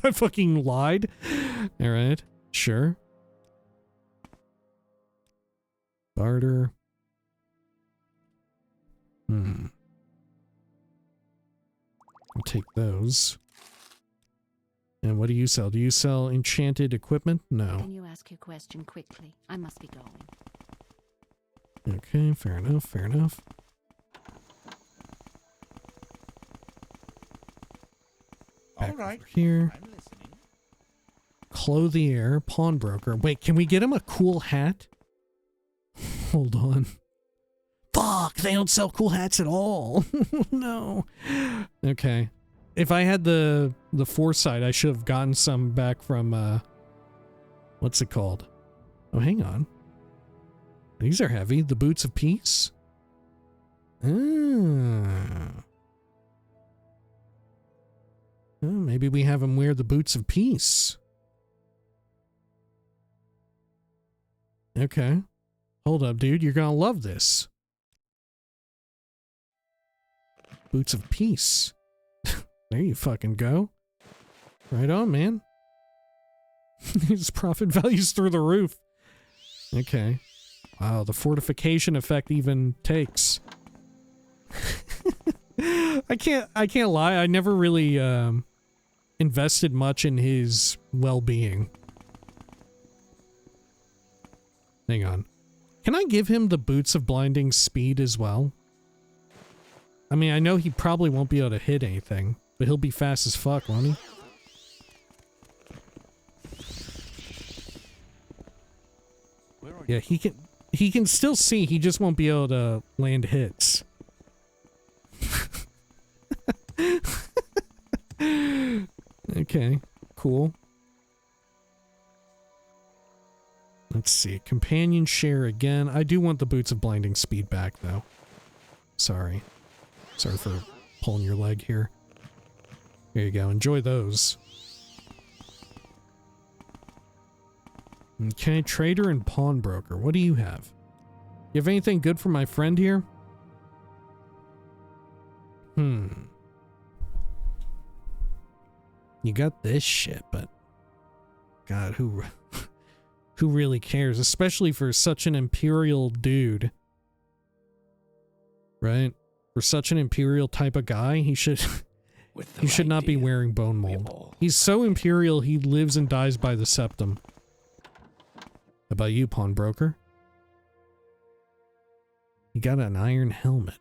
I fucking lied. Alright, sure. Barter. I'll take those. And what do you sell? Do you sell enchanted equipment? No. Can you ask your question quickly? I must be going. Okay, fair enough, fair enough. Back over here. I'm listening. Clothier, pawnbroker. Wait, can we get him a cool hat? Hold on. Fuck, they don't sell cool hats at all. No. Okay. If I had the foresight, I should have gotten some back from, what's it called? Oh, hang on. These are heavy. The Boots of Peace? Ah. Oh, maybe we have him wear the Boots of Peace. Okay. Hold up, dude. You're gonna love this. Boots of Peace. There you fucking go. Right on, man. His profit value's through the roof. Okay. Wow, the fortification effect even takes. I can't lie. I never really invested much in his well-being. Hang on. Can I give him the Boots of Blinding Speed as well? I mean, I know he probably won't be able to hit anything, but he'll be fast as fuck, won't he? Yeah, he can still see, he just won't be able to land hits. Okay, cool. Let's see, companion share again. I do want the Boots of Blinding Speed back, though. Sorry. Sorry for pulling your leg here. There you go, enjoy those. Okay, trader and pawnbroker. What do you have? You have anything good for my friend here? You got this shit, but God, who really cares? Especially for such an imperial dude. Right? For such an imperial type of guy, he should With the he should right not be deal, wearing bone we mold. all He's so imperial he lives and dies by the septum. How about you, pawnbroker? You got an iron helmet.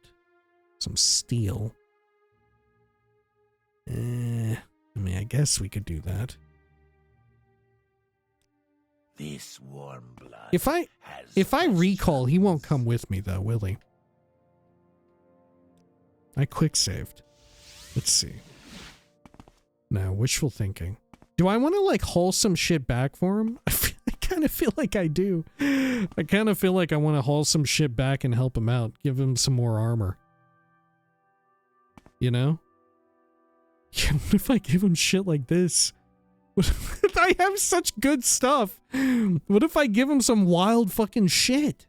Some steel. I mean, I guess we could do that. This warm blood If I recall, he won't come with me though, will he? I quick saved. Let's see. Now, wishful thinking. Do I want to like haul some shit back for him? I kind of feel like I do. I kind of feel like I want to haul some shit back and help him out. Give him some more armor. You know? Yeah, what if I give him shit like this? I have such good stuff. What if I give him some wild fucking shit?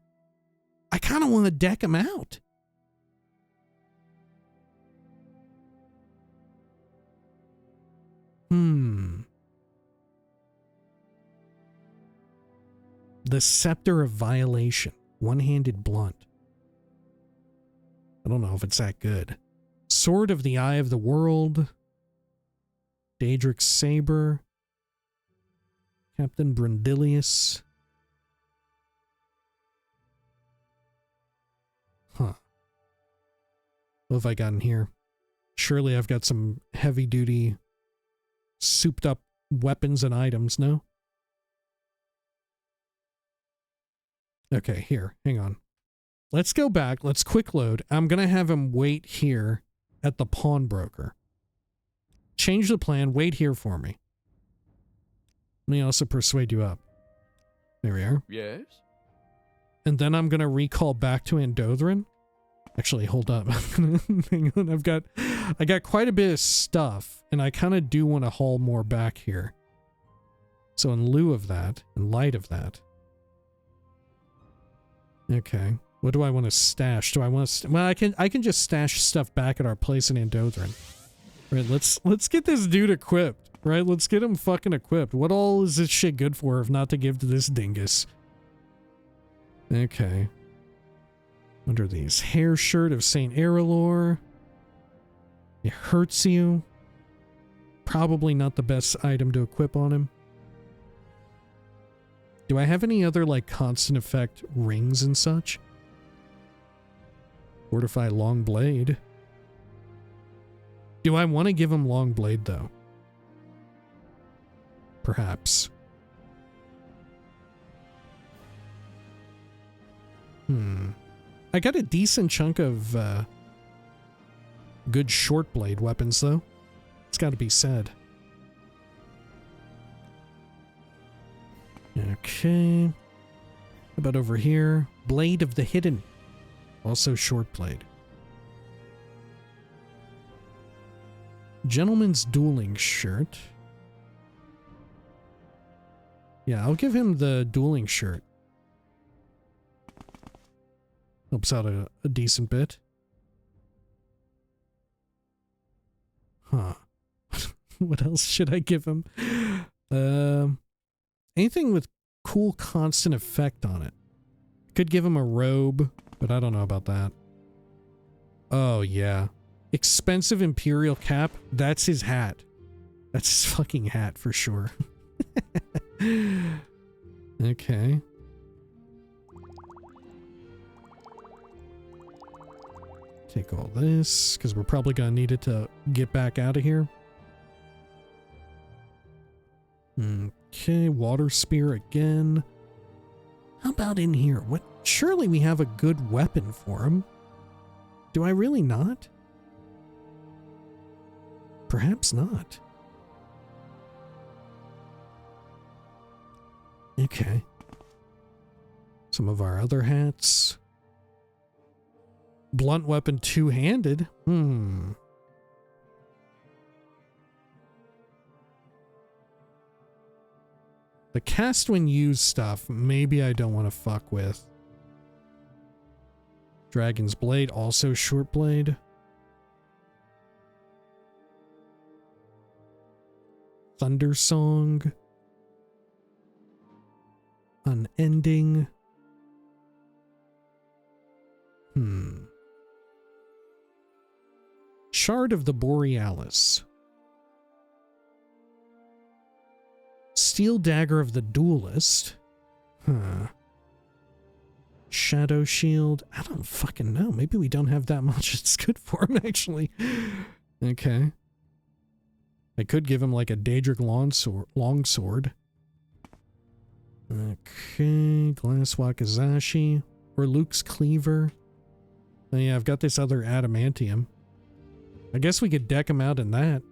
I kind of want to deck him out. The Scepter of Violation. One-handed blunt. I don't know if it's that good. Sword of the Eye of the World. Daedric's Saber. Captain Brundilius. Huh. What have I got in here? Surely I've got some heavy-duty, souped-up weapons and items, no? Okay, here. Hang on. Let's go back. Let's quick load. I'm going to have him wait here at the pawnbroker. Change the plan. Wait here for me. Let me also persuade you up. There we are. Yes? And then I'm going to recall back to Andothran. Actually, hold up. Hang on. I got quite a bit of stuff, and I kind of do want to haul more back here. So in lieu of that, in light of that. Okay. What do I want to stash? Do I want to... well, I can just stash stuff back at our place in Andothran. Right, let's get this dude equipped. Right, let's get him fucking equipped. What all is this shit good for if not to give to this dingus? Okay. What are these? Hair shirt of Saint Erelor. It hurts you. Probably not the best item to equip on him. Do I have any other, like, constant effect rings and such? Fortify long blade. Do I want to give him long blade, though? Perhaps. I got a decent chunk of good short blade weapons, though. It's got to be said. Okay. How about over here? Blade of the Hidden. Also short blade. Gentleman's dueling shirt. Yeah, I'll give him the dueling shirt. Helps out a decent bit. Huh. What else should I give him? Anything with cool constant effect on it. Could give him a robe, but I don't know about that. Oh, yeah. Expensive Imperial cap. That's his hat. That's his fucking hat for sure. Okay. Take all this, because we're probably going to need it to get back out of here. Okay, water spear again. How about in here? What? Surely we have a good weapon for him. Do I really not? Perhaps not. Okay. Some of our other hats. Blunt weapon two-handed. The cast when used stuff, maybe I don't want to fuck with. Dragon's Blade, also short blade. Thunder Song. Unending. Shard of the Borealis. Steel Dagger of the Duelist. Huh. Shadow Shield. I don't fucking know. Maybe we don't have that much it's good for him, actually. Okay. I could give him like a Daedric longsword. Okay. Glass Wakizashi. Or Luke's Cleaver. Oh yeah, I've got this other adamantium. I guess we could deck him out in that.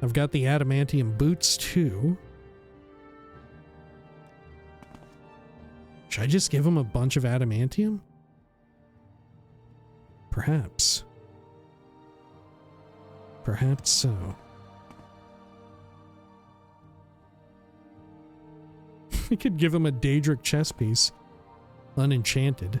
I've got the adamantium boots too. Should I just give him a bunch of adamantium? Perhaps. Perhaps so. We could give him a Daedric chess piece. Unenchanted.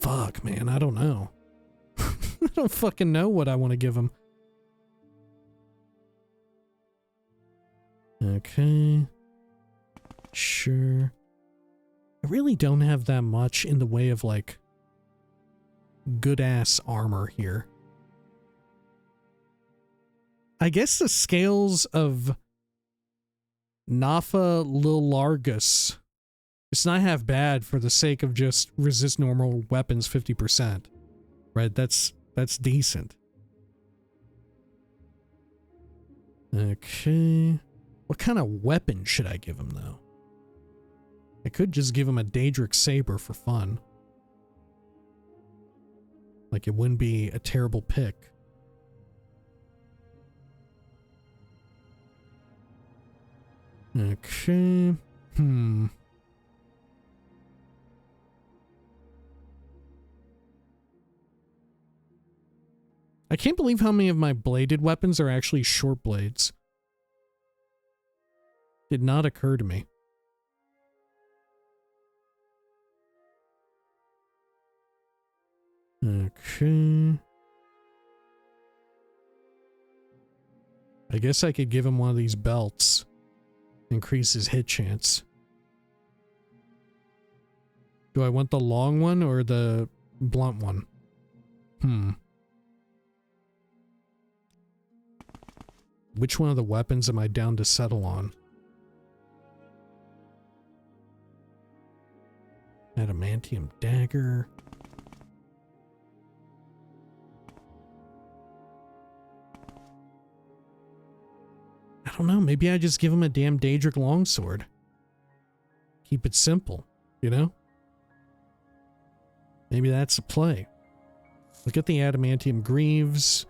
Fuck, man, I don't know. I don't fucking know what I want to give him. Okay. Sure. I really don't have that much in the way of, like, good-ass armor here. I guess the scales of Nafa Lilargus. It's not half bad for the sake of just resist normal weapons 50%. Right? That's decent. Okay. What kind of weapon should I give him, though? I could just give him a Daedric Saber for fun. Like, it wouldn't be a terrible pick. Okay. I can't believe how many of my bladed weapons are actually short blades. Did not occur to me. Okay. I guess I could give him one of these belts. Increase his hit chance. Do I want the long one or the blunt one? Which one of the weapons am I down to settle on? Adamantium dagger. I don't know, maybe I just give him a damn Daedric longsword. Keep it simple, you know? Maybe that's the play. Look at the adamantium greaves.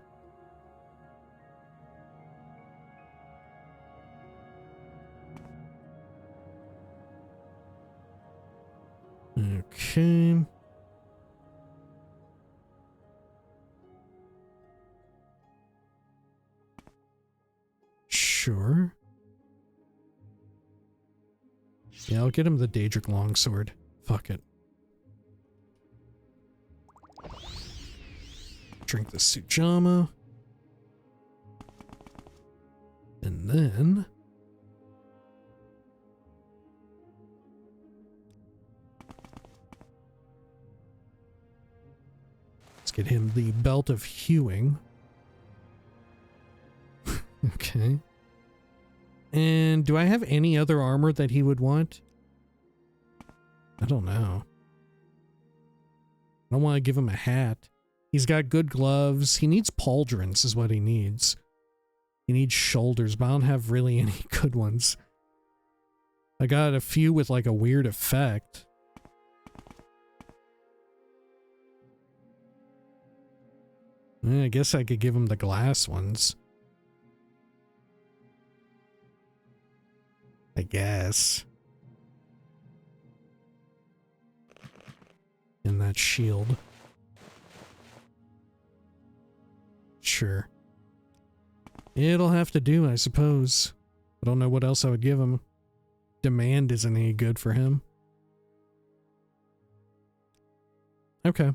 Okay. Sure. Yeah, I'll get him the Daedric longsword. Fuck it. Drink the Sujama. And then... let's get him the Belt of Hewing. Okay. And do I have any other armor that he would want? I don't know. I don't want to give him a hat. He's got good gloves. He needs pauldrons is what he needs. He needs shoulders, but I don't have really any good ones. I got a few with like a weird effect. I guess I could give him the glass ones. I guess. And that shield. Sure. It'll have to do, I suppose. I don't know what else I would give him. Demand isn't any good for him. Okay.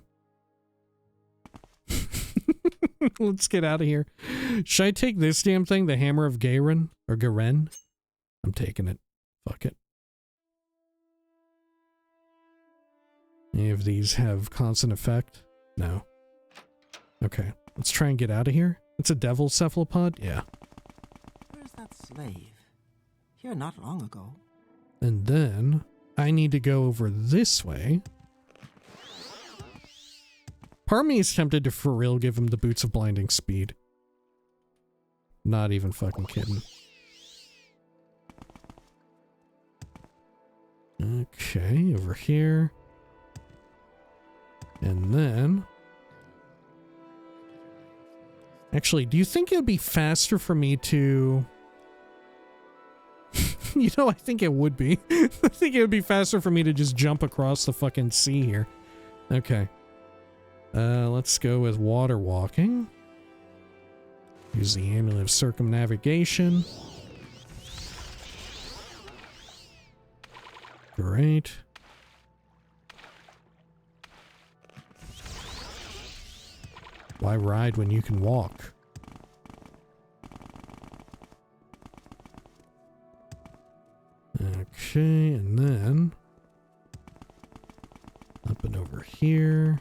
Let's get out of here. Should I take this damn thing, the Hammer of Garen? Or Garen? I'm taking it. Fuck it. Any of these have constant effect? No. Okay. Let's try and get out of here. It's a devil cephalopod? Yeah. Where's that slave? Here not long ago. And then I need to go over this way. Part of me is tempted to for real give him the boots of blinding speed. Not even fucking kidding. Okay, over here. And then... Actually, do you think it would be faster for me to... You know, I think it would be. I think it would be faster for me to just jump across the fucking sea here. Okay. Let's go with water walking. Use the amulet of circumnavigation. Great. Why ride when you can walk? Okay, and then up and over here.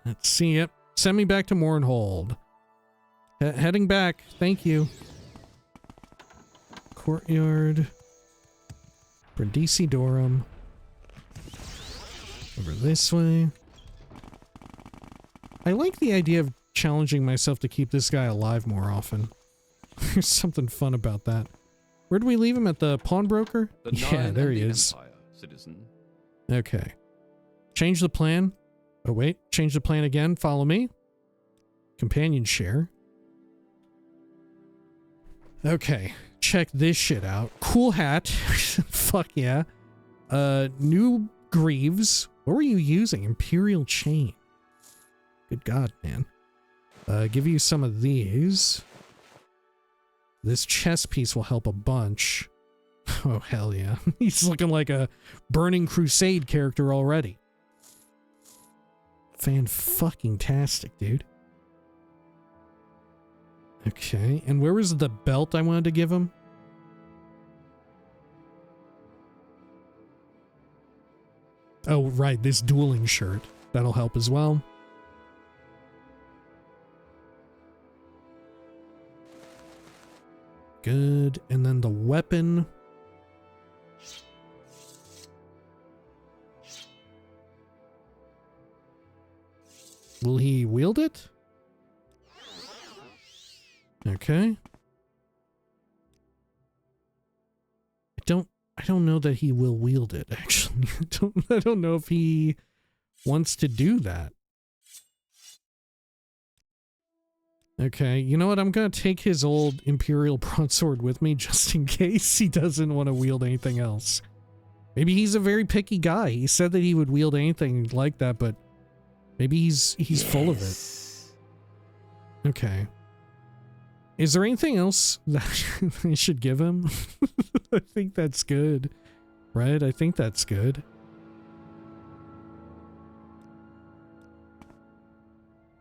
Let's see it. Send me back to Mournhold. Heading back. Thank you. Courtyard. Brindisi-Dorum. Over this way. I like the idea of challenging myself to keep this guy alive more often. There's something fun about that. Where do we leave him? At the pawnbroker? Yeah, there he is. Empire, citizen. Okay. Change the plan. Oh, wait. Change the plan again. Follow me. Companion share. Okay. Check this shit out. Cool hat. Fuck yeah. New greaves. What were you using? Imperial chain. Good God, man. Give you some of these. This chest piece will help a bunch. Oh, hell yeah. He's looking like a Burning Crusade character already. Fan-fucking-tastic, dude. Okay, and where was the belt I wanted to give him? Oh, right, this dueling shirt. That'll help as well. Good, and then the weapon. Will he wield it? Okay. I don't know that he will wield it, actually. I don't know if he wants to do that. Okay, you know what? I'm gonna take his old Imperial broadsword with me just in case he doesn't want to wield anything else. Maybe he's a very picky guy. He said that he would wield anything like that, but maybe he's full of it. Okay. Is there anything else that I should give him? I think that's good. Right? I think that's good.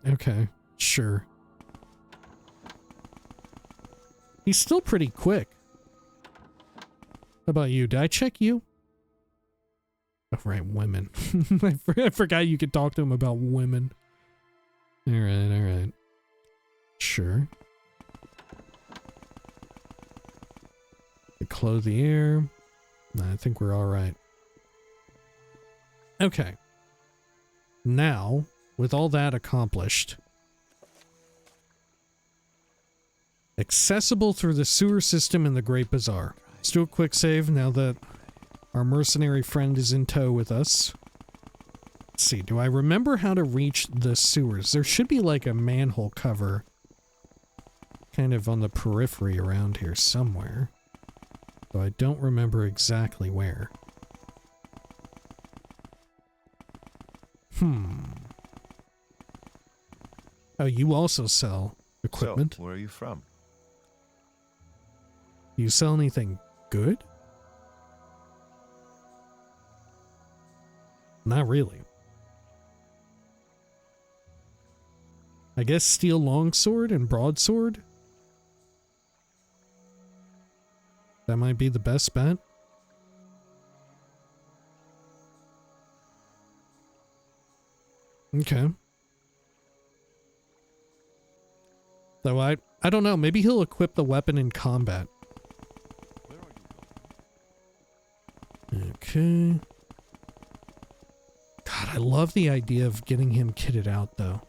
Okay, sure. He's still pretty quick. How about you? Did I check you? Oh, right, women. I forgot you could talk to him about women. Alright, alright. Sure. Clothe the air. I think we're alright. Okay. Now, with all that accomplished, accessible through the sewer system in the Great Bazaar. Let's do a quick save now that our mercenary friend is in tow with us. Let's see, do I remember how to reach the sewers? There should be like a manhole cover kind of on the periphery around here somewhere. Though I don't remember exactly where. Oh, you also sell equipment. So, where are you from? Do you sell anything good? Not really. I guess steel longsword and broadsword? That might be the best bet. Okay. Though I don't know, maybe he'll equip the weapon in combat. Okay. God, I love the idea of getting him kitted out, though.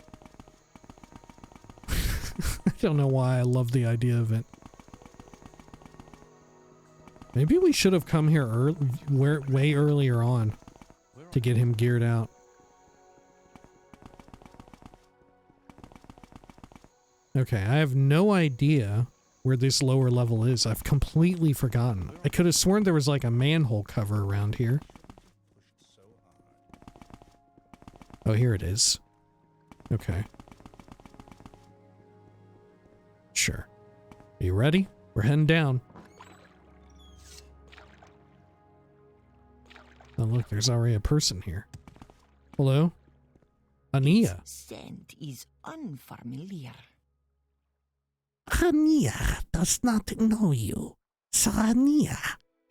I don't know why I love the idea of it. Maybe we should have come here way earlier on to get him geared out. Okay, I have no idea where this lower level is. I've completely forgotten. I could have sworn there was like a manhole cover around here. Oh, here it is. Okay. Sure. Are you ready? We're heading down. Oh, look, there's already a person here. Hello? Ania. Scent is unfamiliar. Ania does not know you, so Ania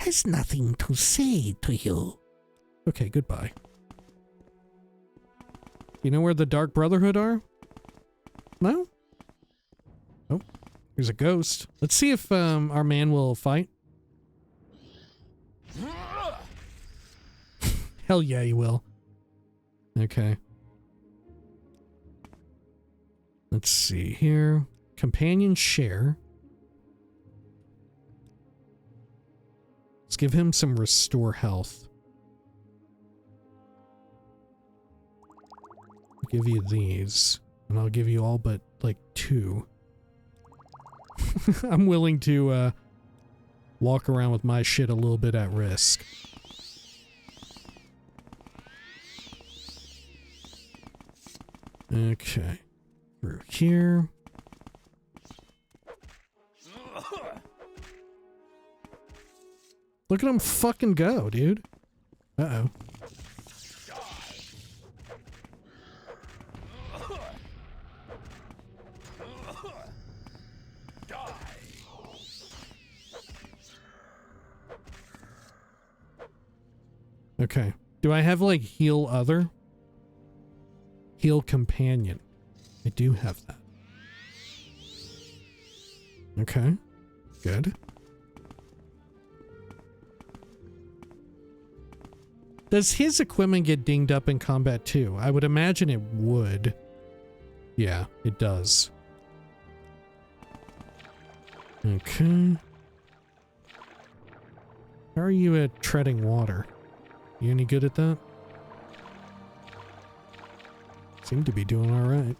has nothing to say to you. Okay, goodbye. You know where the Dark Brotherhood are? No? Oh, there's a ghost. Let's see if our man will fight. Hell yeah, he will. Okay. Let's see here. Companion share. Let's give him some restore health. I'll give you these. And I'll give you all but, like, 2. I'm willing to, walk around with my shit a little bit at risk. Okay. Through here. Look at him fucking go, dude. Uh-oh. Okay. Do I have, like, heal other? Heal companion. I do have that. Okay. Good. Does his equipment get dinged up in combat too? I would imagine it would. Yeah, it does. Okay. How are you at treading water? You any good at that? Seem to be doing all right.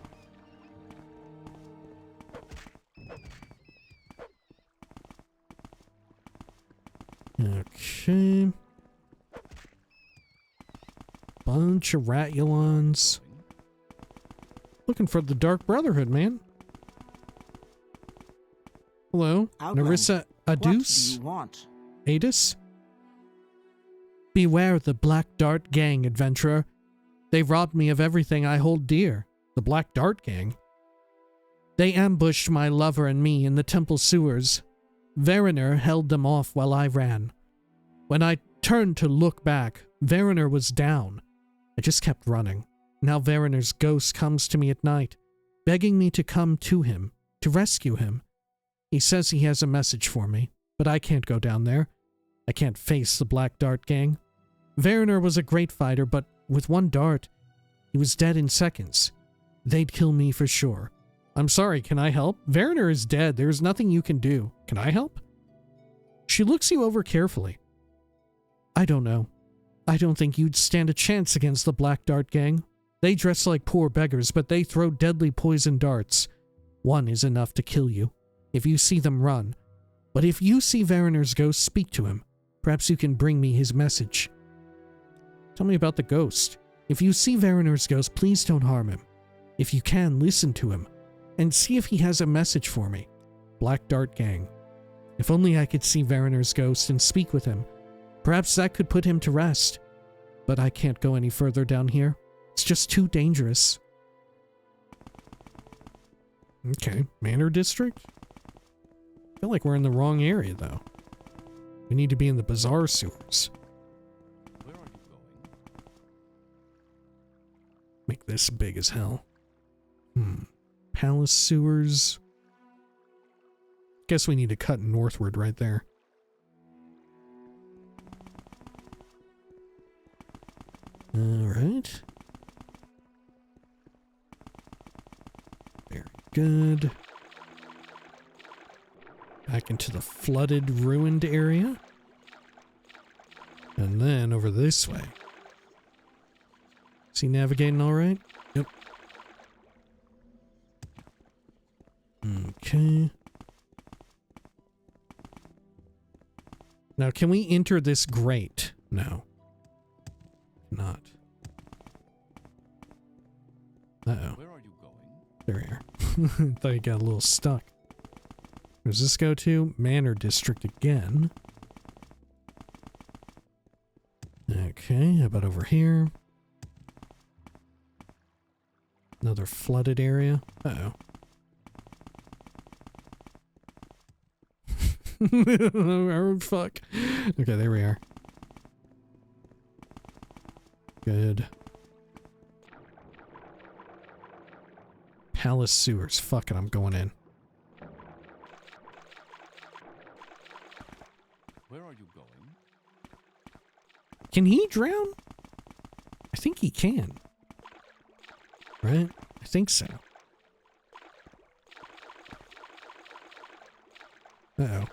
Okay. Bunch of Ratulons. Looking for the Dark Brotherhood, man. Hello? Outland, Narissa what do Adus? you want? Adus? Beware the Black Dart Gang, adventurer. They robbed me of everything I hold dear. The Black Dart Gang? They ambushed my lover and me in the temple sewers. Vvardenfell held them off while I ran. When I turned to look back, Vvardenfell was down. I just kept running. Now Vvardenfell's ghost comes to me at night, begging me to come to him, to rescue him. He says he has a message for me, but I can't go down there. I can't face the Black Dart Gang. Vvardenfell was a great fighter, but with one dart, he was dead in seconds. They'd kill me for sure. I'm sorry, can I help? Vvardenfell is dead. There's nothing you can do. Can I help? She looks you over carefully. I don't know. I don't think you'd stand a chance against the Black Dart Gang. They dress like poor beggars, but they throw deadly poison darts. One is enough to kill you. If you see them, run. But if you see Vvardenfell's ghost, speak to him. Perhaps you can bring me his message. Tell me about the ghost. If you see Vvardenfell's ghost, please don't harm him. If you can, listen to him and see if he has a message for me. Black Dart Gang. If only I could see Vvardenfell's ghost and speak with him. Perhaps that could put him to rest. But I can't go any further down here. It's just too dangerous. Okay, Manor District? I feel like we're in the wrong area, though. We need to be in the Bazaar sewers. Where are you going? Make this big as hell. Palace sewers. Guess we need to cut northward right there. Alright. Very good. Back into the flooded, ruined area. And then over this way. Is he navigating alright? Yep. Okay. Now, can we enter this grate? No. Not. Uh-oh. Where are you going? There we are. Thought you got a little stuck. Where does this go to? Manor District again. Okay, how about over here? Another flooded area. Uh-oh. Oh, fuck. Okay, there we are. Good. Palace sewers. Fuck it, I'm going in. Where are you going? Can he drown? I think he can. Right? I think so. Uh-oh.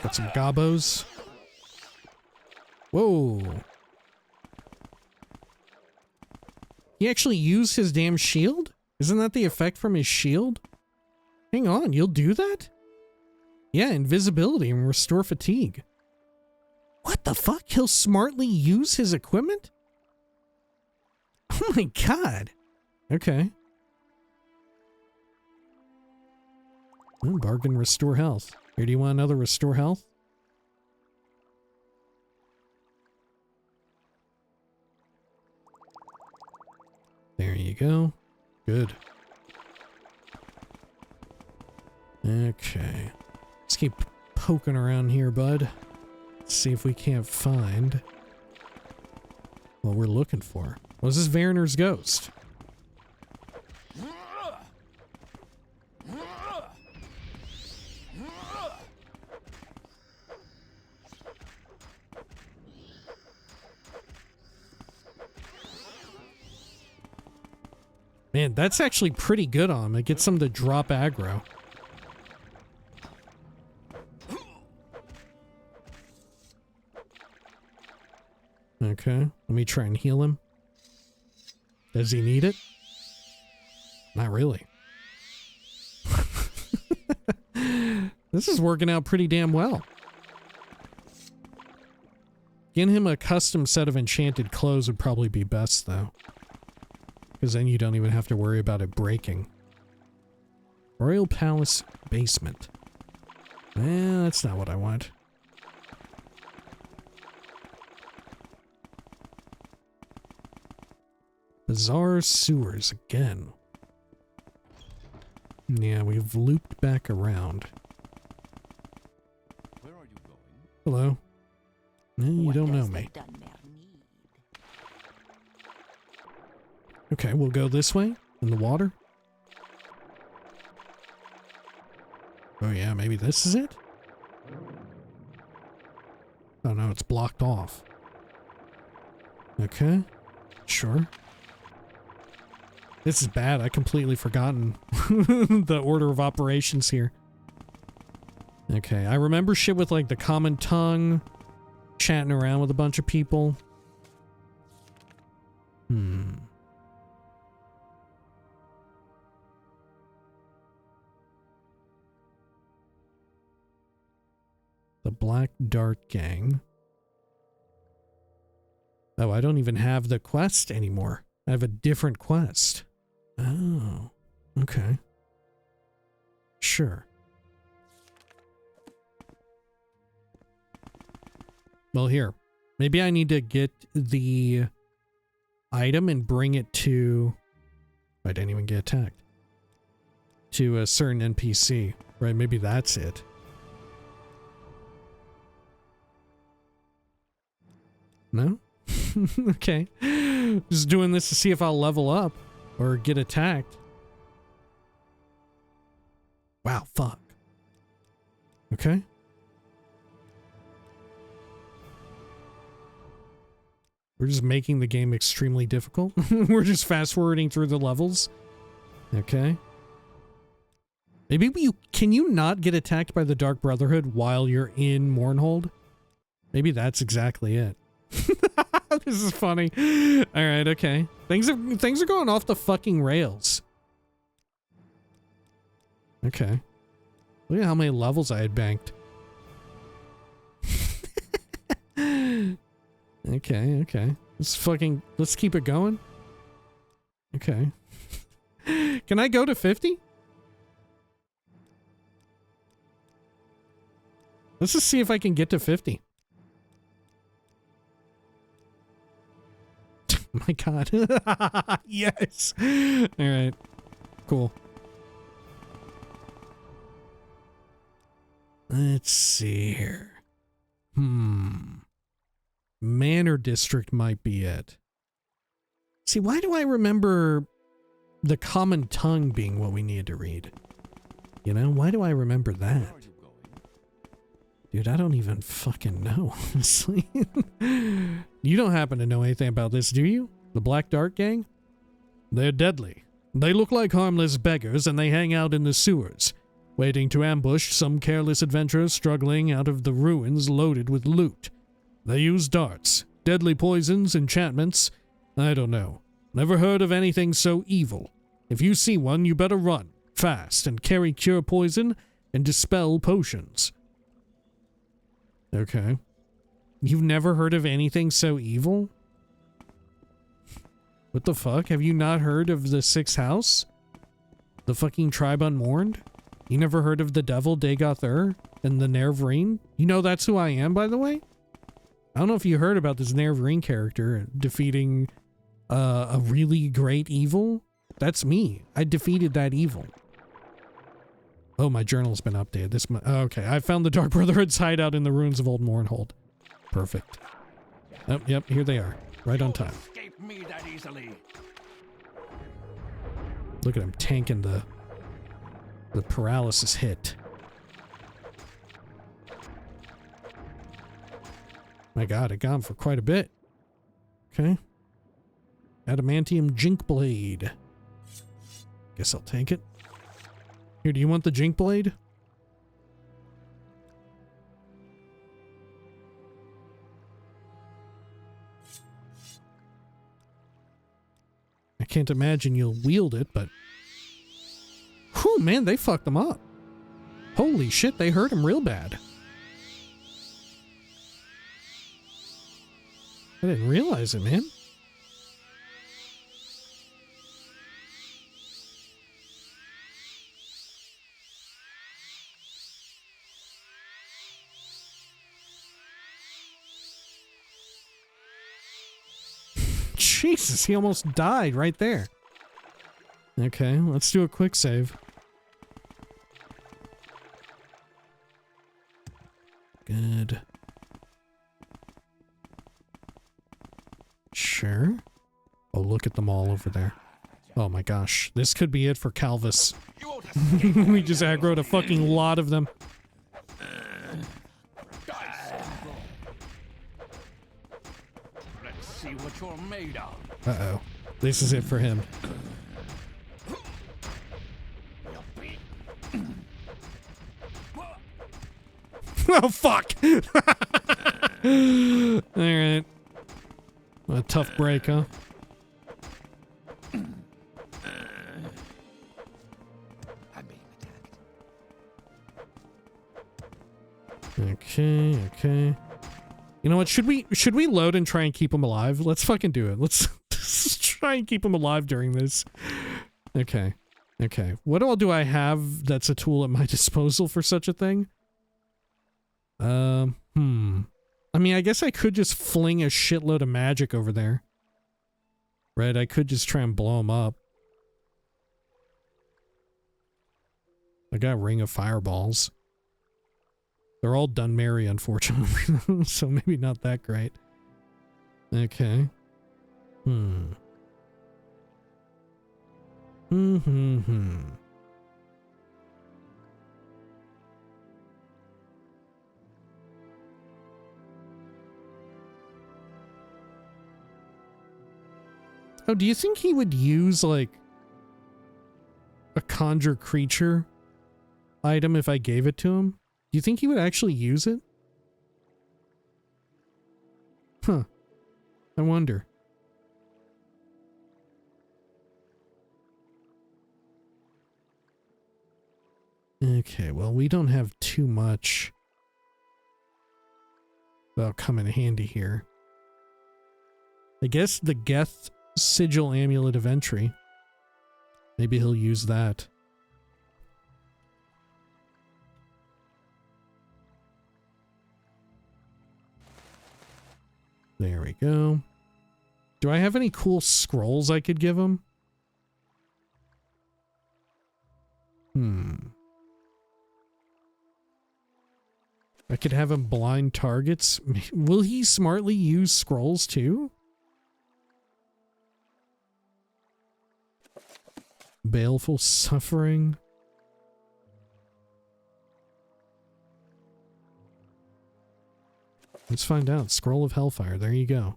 Got some gobos. Whoa. He actually used his damn shield? Isn't that the effect from his shield? Hang on, you'll do that? Yeah, invisibility and restore fatigue. What the fuck? He'll smartly use his equipment? Oh my god. Okay. Oh, bargain restore health. Here, do you want another restore health? There you go. Good. Okay. Let's keep poking around here, bud. Let's see if we can't find what we're looking for. Was this Vvardenfell's ghost? Man, that's actually pretty good on him. It gets him to drop aggro. Okay, let me try and heal him. Does he need it? Not really. This is working out pretty damn well. Getting him a custom set of enchanted clothes would probably be best, though. Because then you don't even have to worry about it breaking. Royal Palace basement. Eh, that's not what I want. Bizarre sewers again. Yeah, we've looped back around. Where are you going? Hello. Eh, you don't know does the me. Dunmer need? Okay, we'll go this way in the water. Oh yeah, maybe this is it? Oh no, it's blocked off. Okay, sure. This is bad. I completely forgotten the order of operations here. Okay, I remember shit with like the common tongue, chatting around with a bunch of people. The Black Dart Gang. Oh, I don't even have the quest anymore. I have a different quest. Oh, okay. Sure. Well, here. Maybe I need to get the item and bring it to... I didn't even get attacked. To a certain NPC. Right, maybe that's it. No? Okay. Just doing this to see if I'll level up or get attacked. Wow, fuck. Okay. We're just making the game extremely difficult. We're just fast forwarding through the levels. Okay. Maybe can you not get attacked by the Dark Brotherhood while you're in Mournhold? Maybe that's exactly it. This is funny. All right, okay. Things are going off the fucking rails. Okay. Look at how many levels I had banked. Okay. Let's keep it going. Okay. Can I go to 50? Let's just see if I can get to 50. My God. Yes. All right. Cool. Let's see here. Manor District might be it. See, why do I remember the common tongue being what we needed to read? You know, why do I remember that? Dude, I don't even fucking know, honestly. You don't happen to know anything about this, do you? The Black Dart Gang? They're deadly. They look like harmless beggars and they hang out in the sewers, waiting to ambush some careless adventurer struggling out of the ruins loaded with loot. They use darts, deadly poisons, enchantments. I don't know. Never heard of anything so evil. If you see one, you better run, fast, and carry cure poison and dispel potions. Okay. You've never heard of anything so evil? What the fuck? Have you not heard of the Sixth House? The fucking Tribe Unmourned? You never heard of the Devil Dagoth and the Nervreen? You know that's who I am, by the way? I don't know if you heard about this Nervreen character defeating a really great evil. That's me. I defeated that evil. Oh, my journal's been updated. Okay, I found the Dark Brotherhood's hideout in the ruins of Old Mournhold. Perfect. Oh, yep, here they are. Right on time. Escape me that easily. Look at him tanking the paralysis hit. My God, it got him for quite a bit. Okay. Adamantium Jink Blade. Guess I'll take it. Here, do you want the Jink Blade? I can't imagine you'll wield it, but... Whew, man, they fucked them up. Holy shit, they hurt him real bad. I didn't realize it, man. Jesus, he almost died right there. Okay, let's do a quick save. Good. Sure. Oh, look at them all over there. Oh my gosh. This could be it for Calvus. We just aggroed a fucking lot of them. Let's see what you're made of. Uh-oh. This is it for him. Oh, fuck! Alright. A tough break, huh? I'm being attacked. Okay. You know what? Should we load and try and keep him alive? Let's fucking do it. Let's try and keep him alive during this. Okay. Okay. What all do I have that's a tool at my disposal for such a thing? I mean, I guess I could just fling a shitload of magic over there. Right? I could just try and blow them up. I got Ring of Fireballs. They're all Dunmerry, unfortunately. So maybe not that great. Okay. Oh, do you think he would use, like, a conjure creature item if I gave it to him? Do you think he would actually use it? Huh. I wonder. Okay, well, we don't have too much that'll come in handy here. I guess the Geth Sigil Amulet of Entry. Maybe he'll use that. There we go. Do I have any cool scrolls I could give him? I could have him blind targets. Will he smartly use scrolls too? Baleful Suffering. Let's find out. Scroll of Hellfire. There you go.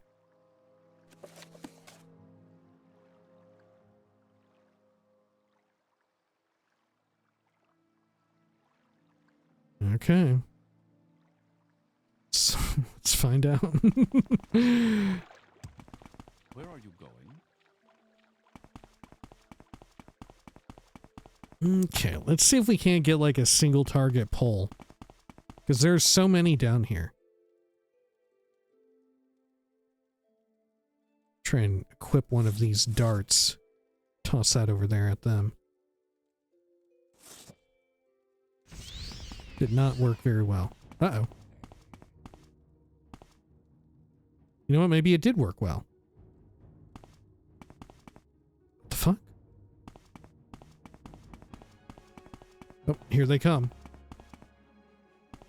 Okay. So, let's find out. Where are you going? Okay, let's see if we can't get like a single target pull. Because there's so many down here. Try and equip one of these darts. Toss that over there at them. Did not work very well. Uh-oh. You know what? Maybe it did work well. What the fuck? Oh, here they come.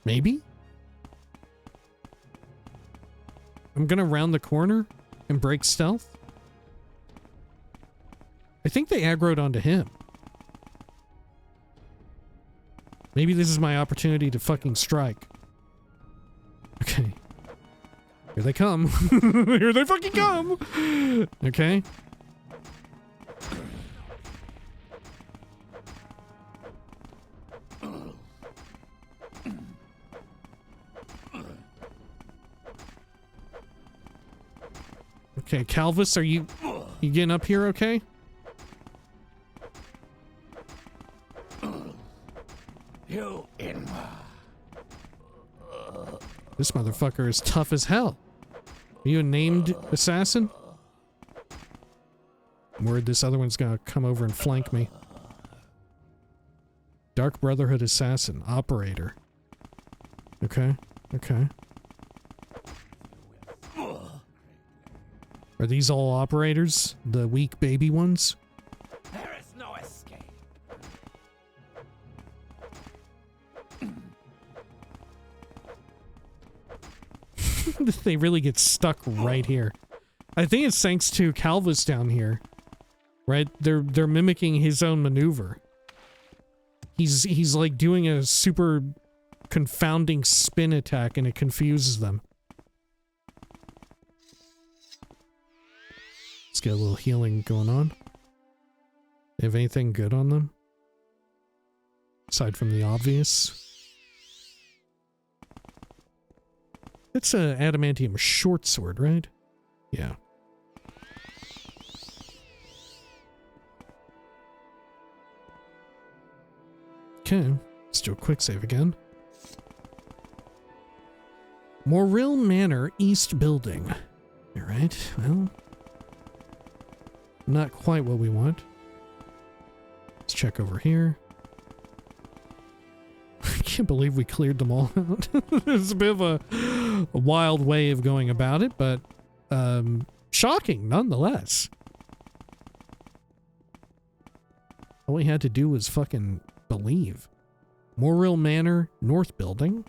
Maybe? I'm gonna round the corner and break stealth? I think they aggroed onto him. Maybe this is my opportunity to fucking strike. Okay. Here they come. Here they fucking come! Okay. Okay, Calvus, are you getting up here okay? You in. This motherfucker is tough as hell. Are you a named assassin? I'm worried this other one's gonna come over and flank me. Dark Brotherhood assassin, operator. Okay, okay. Are these all operators? The weak baby ones? There is no escape. They really get stuck right here. I think it's thanks to Calvus down here. Right? They're mimicking his own maneuver. He's like doing a super confounding spin attack and it confuses them. Let's get a little healing going on. They have anything good on them? Aside from the obvious. It's a adamantium short sword, right? Yeah. Okay, let's do a quick save again. Morrill Manor East Building. Alright, well. Not quite what we want. check over here. I can't believe we cleared them all out. It's a bit of a wild way of going about it, but shocking nonetheless. All we had to do was fucking believe. Morrill Manor, North Building.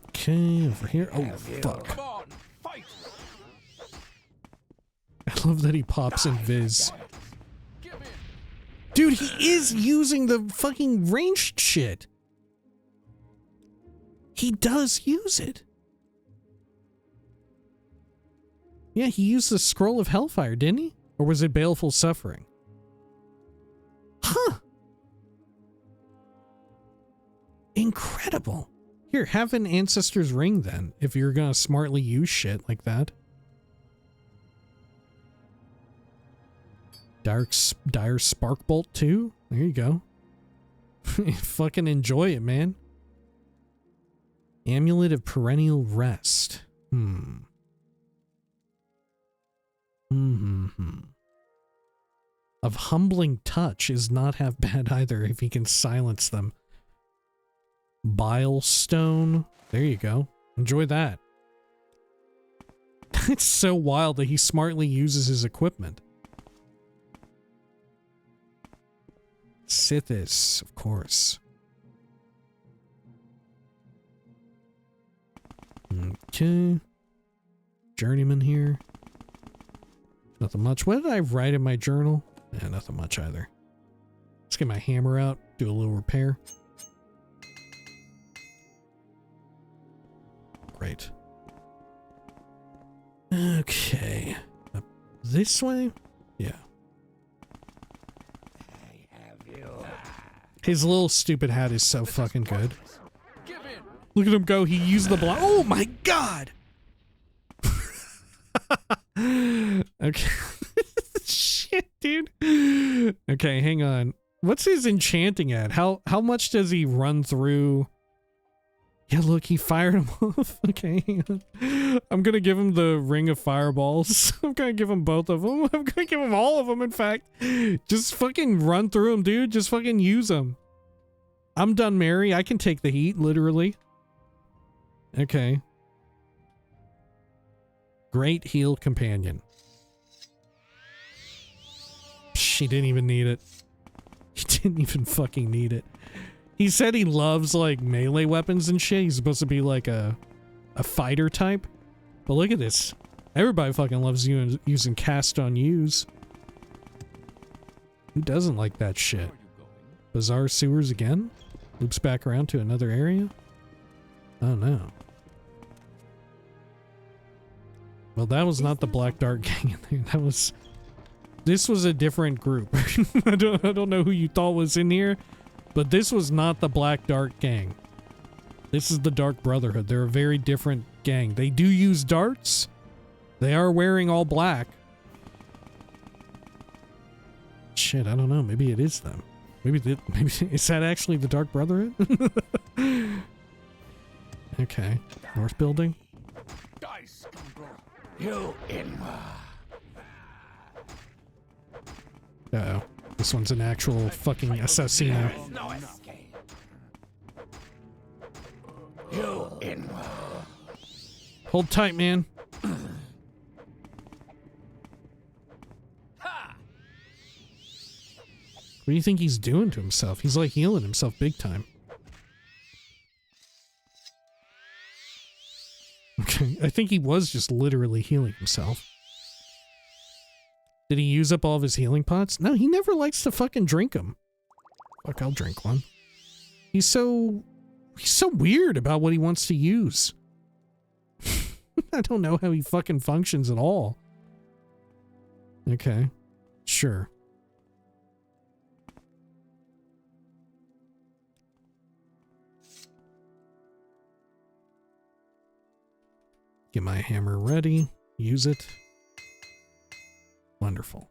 Okay, over here. Oh, fuck. Come on, fight! I love that he pops in Viz. Dude, he is using the fucking ranged shit. He does use it. Yeah, he used the Scroll of Hellfire, didn't he? Or was it Baleful Suffering? Huh. Incredible. Here, have an Ancestor's Ring then, if you're gonna smartly use shit like that. Dire Sparkbolt 2? There you go. Fucking enjoy it, man. Amulet of Perennial Rest. Of Humbling Touch is not half bad either if he can silence them. Bile Stone. There you go. Enjoy that. It's so wild that he smartly uses his equipment. Sithis, of course. Okay. Journeyman here. Nothing much. What did I write in my journal? Yeah, nothing much either. Let's get my hammer out, do a little repair. Great. Okay. Up this way? Yeah. His little stupid hat is so fucking good. Look at him go. He used the block. Oh my god! Okay. Shit, dude. Okay, hang on. What's his enchanting at? How much does he run through? Yeah, look, he fired him off. Okay, hang on. I'm gonna give him the Ring of Fireballs. I'm gonna give him both of them. I'm gonna give him all of them, in fact. Just fucking run through them, dude. Just fucking use them. I'm done, Mary. I can take the heat, literally. Okay. Great Heal Companion. She didn't even need it. He didn't even fucking need it. He said he loves, like, melee weapons and shit. He's supposed to be, like, a fighter type. But look at this. Everybody fucking loves using cast on use. Who doesn't like that shit? Bizarre Sewers again? Loops back around to another area? Oh, no. Well, that was not the Black Dark Gang in there. This was a different group. I don't know who you thought was in here, but this was not the Black Dark Gang. This is the Dark Brotherhood. They're a very different gang. They do use darts. They are wearing all black. Shit, I don't know. Maybe it is them. Maybe is that actually the Dark Brotherhood? Okay. North building. You in. Uh-oh. This one's an actual fucking assassino. No escape. You in. Hold tight, man. What do you think he's doing to himself? He's like healing himself big time. Okay, I think he was just literally healing himself. Did he use up all of his healing pots? No, he never likes to fucking drink them. Fuck, I'll drink one. He's so weird about what he wants to use. I don't know how he fucking functions at all. Okay, sure. Get my hammer ready. Use it. Wonderful.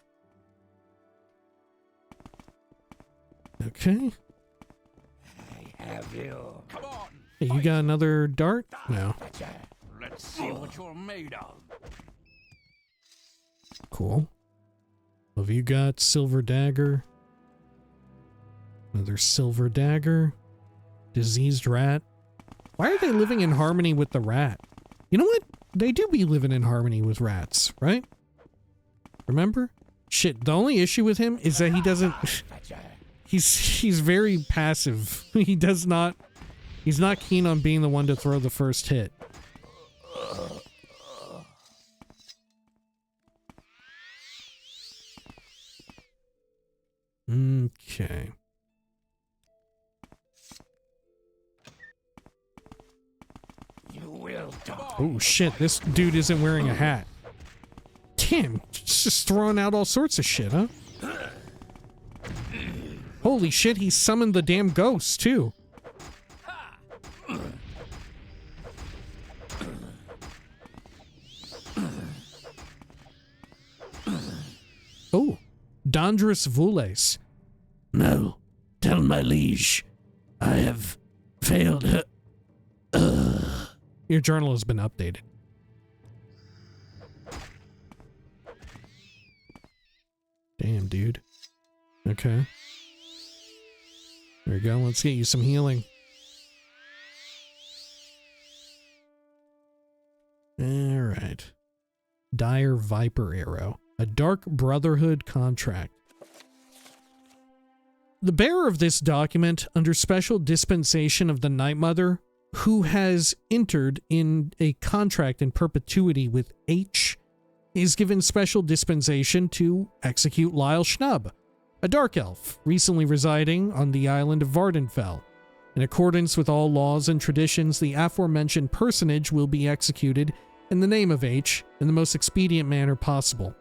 Okay. I have you. Come on. Hey, you got another dart? No. Let's see what you're made of. cool. Have you got silver dagger? Another silver dagger. Diseased rat. Why are they living in harmony with the rat? You know what? They do be living in harmony with rats, right? Remember? Shit, the only issue with him is that he doesn't... He's very passive. He's not keen on being the one to throw the first hit. Okay. You will die. Oh shit, this dude isn't wearing a hat. Damn, just throwing out all sorts of shit, huh? Holy shit, he summoned the damn ghosts, too. Oh, Dangerous Vules. No, tell my liege, I have failed her. Your journal has been updated. Damn, dude. Okay. There we go. Let's get you some healing. Alright. Dire Viper Arrow. A Dark Brotherhood contract. The bearer of this document, under special dispensation of the Night Mother, who has entered in a contract in perpetuity with H, is given special dispensation to execute Lyle Schnub, a dark elf recently residing on the island of Vvardenfell. In accordance with all laws and traditions, the aforementioned personage will be executed in the name of H in the most expedient manner possible.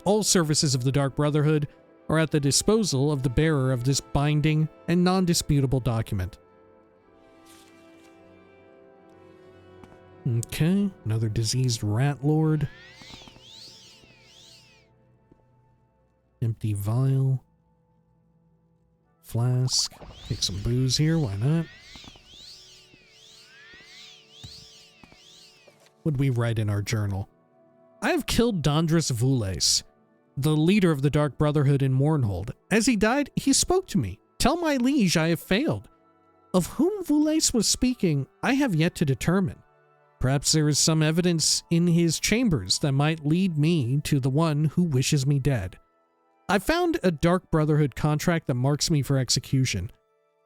All services of the Dark Brotherhood are at the disposal of the bearer of this binding and non-disputable document. Okay, another diseased rat lord. Empty vial. Flask. Take some booze here, why not? What'd we write in our journal? I have killed Dangerous Vules, the leader of the Dark Brotherhood in Mournhold. As he died, he spoke to me. Tell my liege I have failed. Of whom Vules was speaking, I have yet to determine. Perhaps there is some evidence in his chambers that might lead me to the one who wishes me dead. I found a Dark Brotherhood contract that marks me for execution.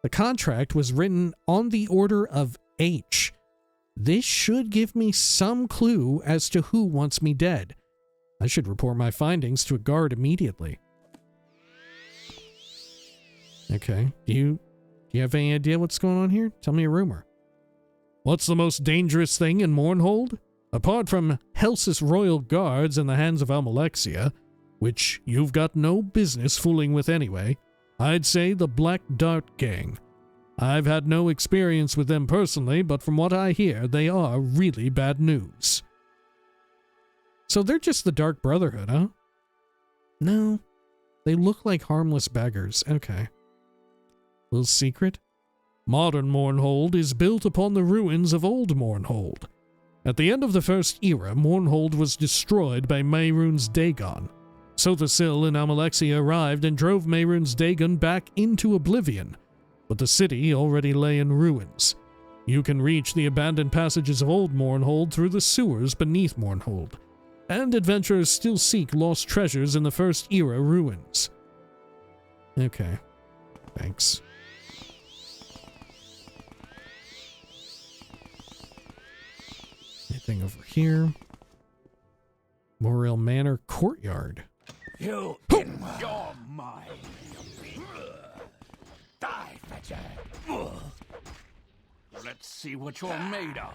The contract was written on the order of H. This should give me some clue as to who wants me dead. I should report my findings to a guard immediately. Okay, do you have any idea what's going on here? Tell me a rumor. What's the most dangerous thing in Mournhold? Apart from Helsis royal guards in the hands of Almalexia, which you've got no business fooling with anyway, I'd say the Black Dart Gang. I've had no experience with them personally, but from what I hear, they are really bad news. So they're just the Dark Brotherhood, huh? No, they look like harmless beggars. Okay. Little secret? Modern Mournhold is built upon the ruins of old Mournhold. At the end of the First Era, Mournhold was destroyed by Mehrunes Dagon. Sothasil and Almalexia arrived and drove Mehrunes Dagon back into oblivion, but the city already lay in ruins. You can reach the abandoned passages of old Mournhold through the sewers beneath Mournhold, and adventurers still seek lost treasures in the First Era ruins. Okay, thanks. Anything over here? Morrowind Manor Courtyard. You in your mind. Die, Fetcher. Let's see what you're made of.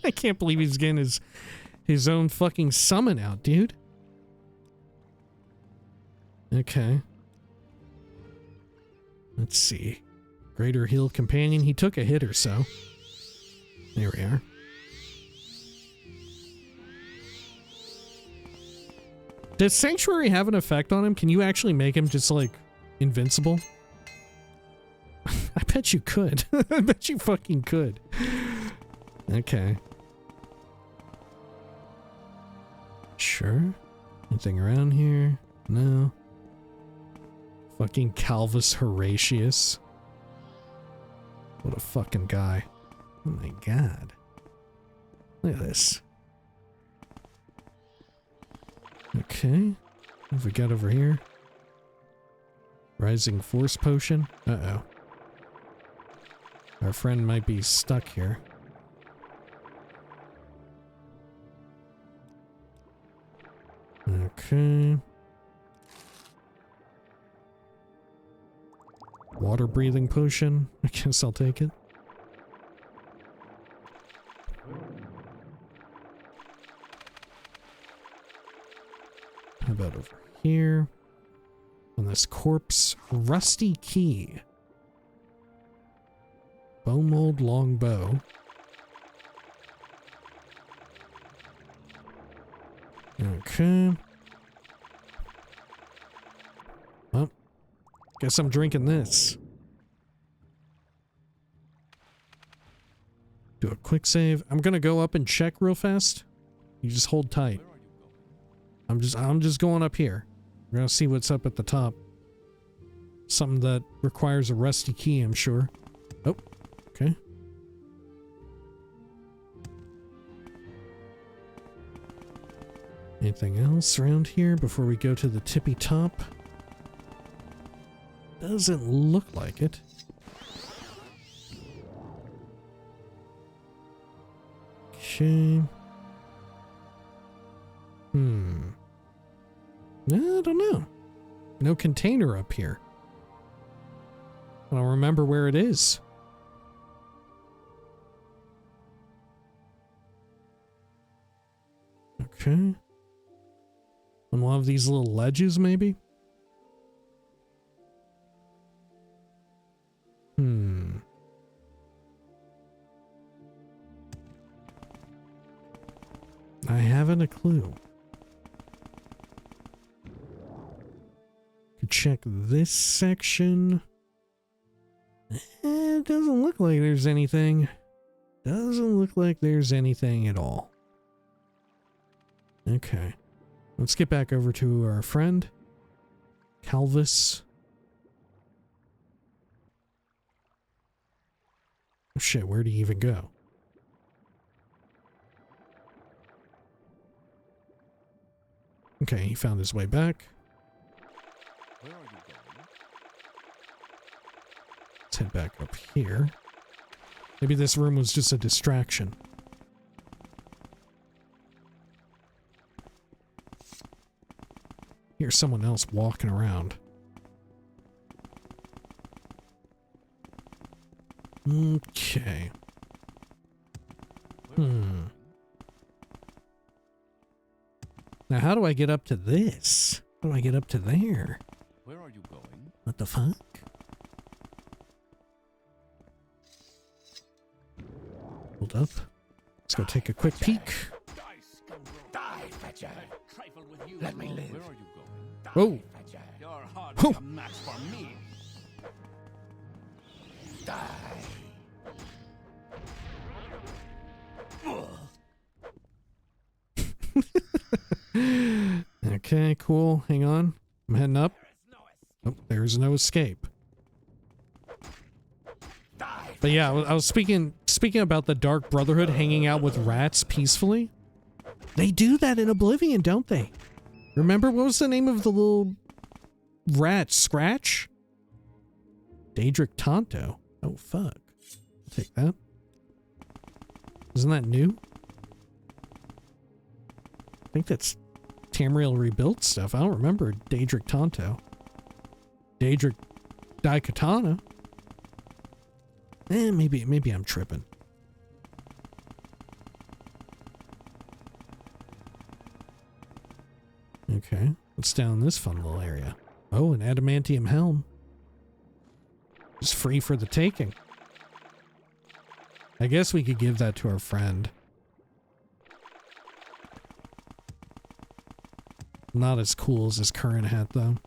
I can't believe he's getting his own fucking summon out, dude. Okay. Let's see. Greater Hill Companion. He took a hit or so. There we are. Does Sanctuary have an effect on him? Can you actually make him just like invincible? I bet you could. I bet you fucking could. Okay. Sure. Anything around here? No. Fucking Calvus Horatius. What a fucking guy. Oh my god. Look at this. Okay. What have we got over here? Rising Force Potion. Uh-oh. Our friend might be stuck here. Okay. Water breathing potion. I guess I'll take it. How about over here? On this corpse, rusty key. Bone mold longbow. Okay. Well, guess I'm drinking this. Do a quick save. I'm gonna go up and check real fast. You just hold tight. I'm just going up here. We're gonna see what's up at the top. Something that requires a rusty key, I'm sure. Oh, okay. Anything else around here before we go to the tippy top? Doesn't look like it. Okay. I don't know. No container up here. I don't remember where it is. Okay. On one of these little ledges, maybe? I haven't a clue. Could check this section. It doesn't look like there's anything. Doesn't look like there's anything at all. Okay. Let's get back over to our friend, Calvus. Oh shit, where'd he even go? Okay, he found his way back. Where are you going? Let's head back up here. Maybe this room was just a distraction. Here's someone else walking around. Okay. Now, how do I get up to this? How do I get up to there? Where are you going? What the fuck? Hold up. Let's go take a quick peek. Die, Fetcher! Let me live. Where are you going? Whoa! You're hardly a match for me. Die. Okay, cool. Hang on. I'm heading up. Oh, there's no escape. But yeah, I was speaking about the Dark Brotherhood hanging out with rats peacefully. They do that in Oblivion, don't they? Remember, what was the name of the little rat? Scratch? Daedric Tonto. Oh, fuck. I'll take that. Isn't that new? I think that's Tamriel Rebuilt stuff. I don't remember Daedric Tonto. Daedric Daikatana. Maybe I'm tripping. Okay, what's down this fun little area? Oh, an adamantium helm. It's free for the taking. I guess we could give that to our friend. Not as cool as his current hat, though.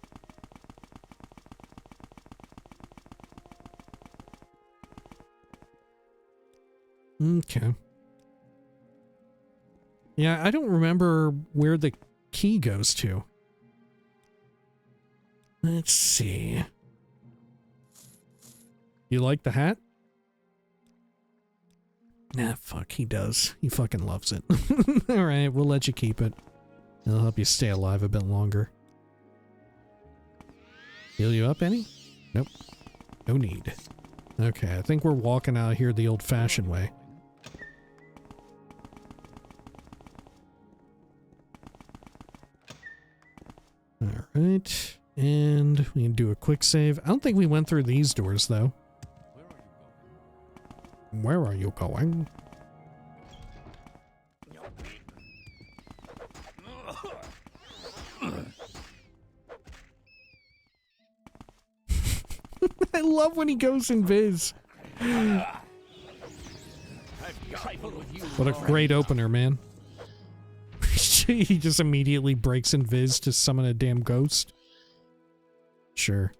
Okay. Yeah, I don't remember where the key goes to. Let's see. You like the hat? Nah, fuck, he does. He fucking loves it. Alright, we'll let you keep it. It'll help you stay alive a bit longer. Heal you up any? Nope. No need. Okay, I think we're walking out here the old-fashioned way. Alright, and we can do a quick save. I don't think we went through these doors, though. Where are you going? I love when he goes invis. What a great opener, man. He just immediately breaks invis to summon a damn ghost. Sure.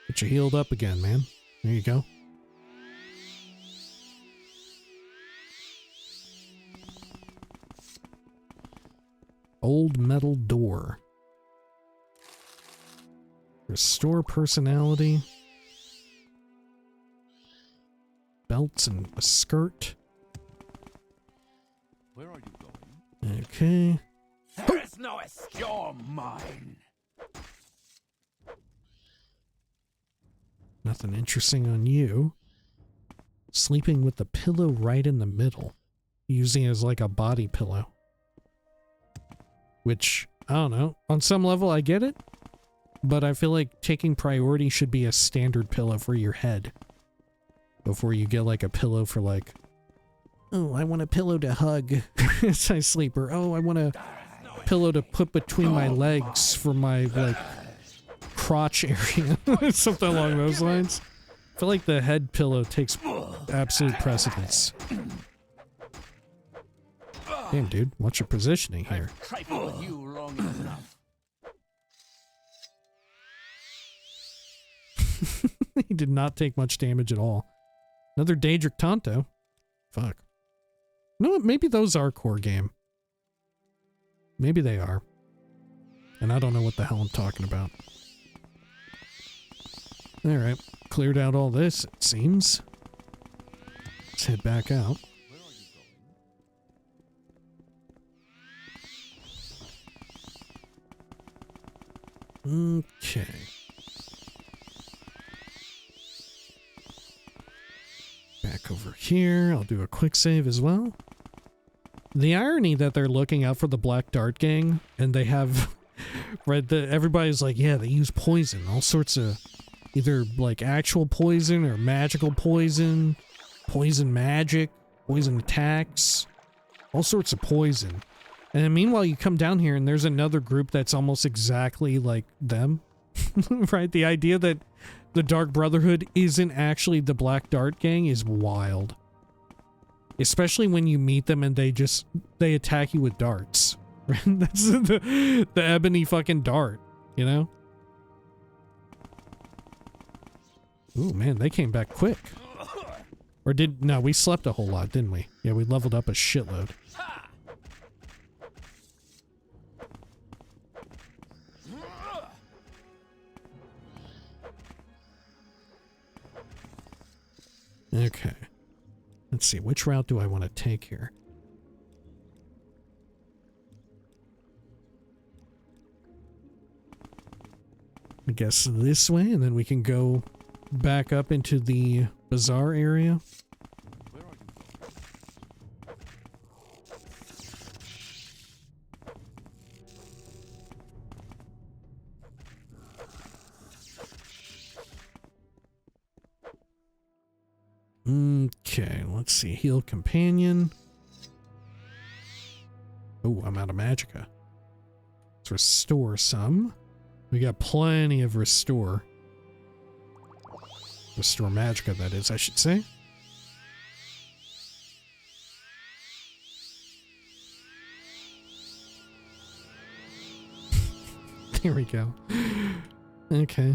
Get you healed up again, man. There you go. Old metal door. Restore personality. Belts and a skirt. Where are you going? Okay. There is no escape. You're mine. Nothing interesting on you. Sleeping with the pillow right in the middle. Using it as like a body pillow. Which, I don't know. On some level, I get it. But I feel like taking priority should be a standard pillow for your head. Before you get like a pillow for like, oh, I want a pillow to hug as I sleep. Or, oh, I want a pillow to put between my legs for my like crotch area. Something along those lines. I feel like the head pillow takes absolute precedence. Damn, dude, what's your positioning here? Trifle with you long enough. He did not take much damage at all. Another Daedric Tonto. Fuck. You know what? Maybe those are core game. Maybe they are. And I don't know what the hell I'm talking about. Alright. Cleared out all this, it seems. Let's head back out. Okay. Back over here. I'll do a quick save as well. The irony that they're looking out for the Black Dart Gang and they have right, everybody's like, yeah, they use poison, all sorts of either like actual poison or magical poison, poison magic, poison attacks, all sorts of poison. And then meanwhile, you come down here and there's another group that's almost exactly like them, right? The idea that the Dark Brotherhood isn't actually the Black Dart Gang is wild. Especially when you meet them and they attack you with darts. Right? That's the ebony fucking dart, you know? Ooh, man, they came back quick. Or no, we slept a whole lot, didn't we? Yeah, we leveled up a shitload. Okay. Let's see, which route do I want to take here? I guess this way, and then we can go back up into the bazaar area. Where are you going? Okay, let's see. Heal companion. Oh, I'm out of magicka. Let's restore some. We got plenty of restore. Restore magicka, that is, I should say. There we go. Okay.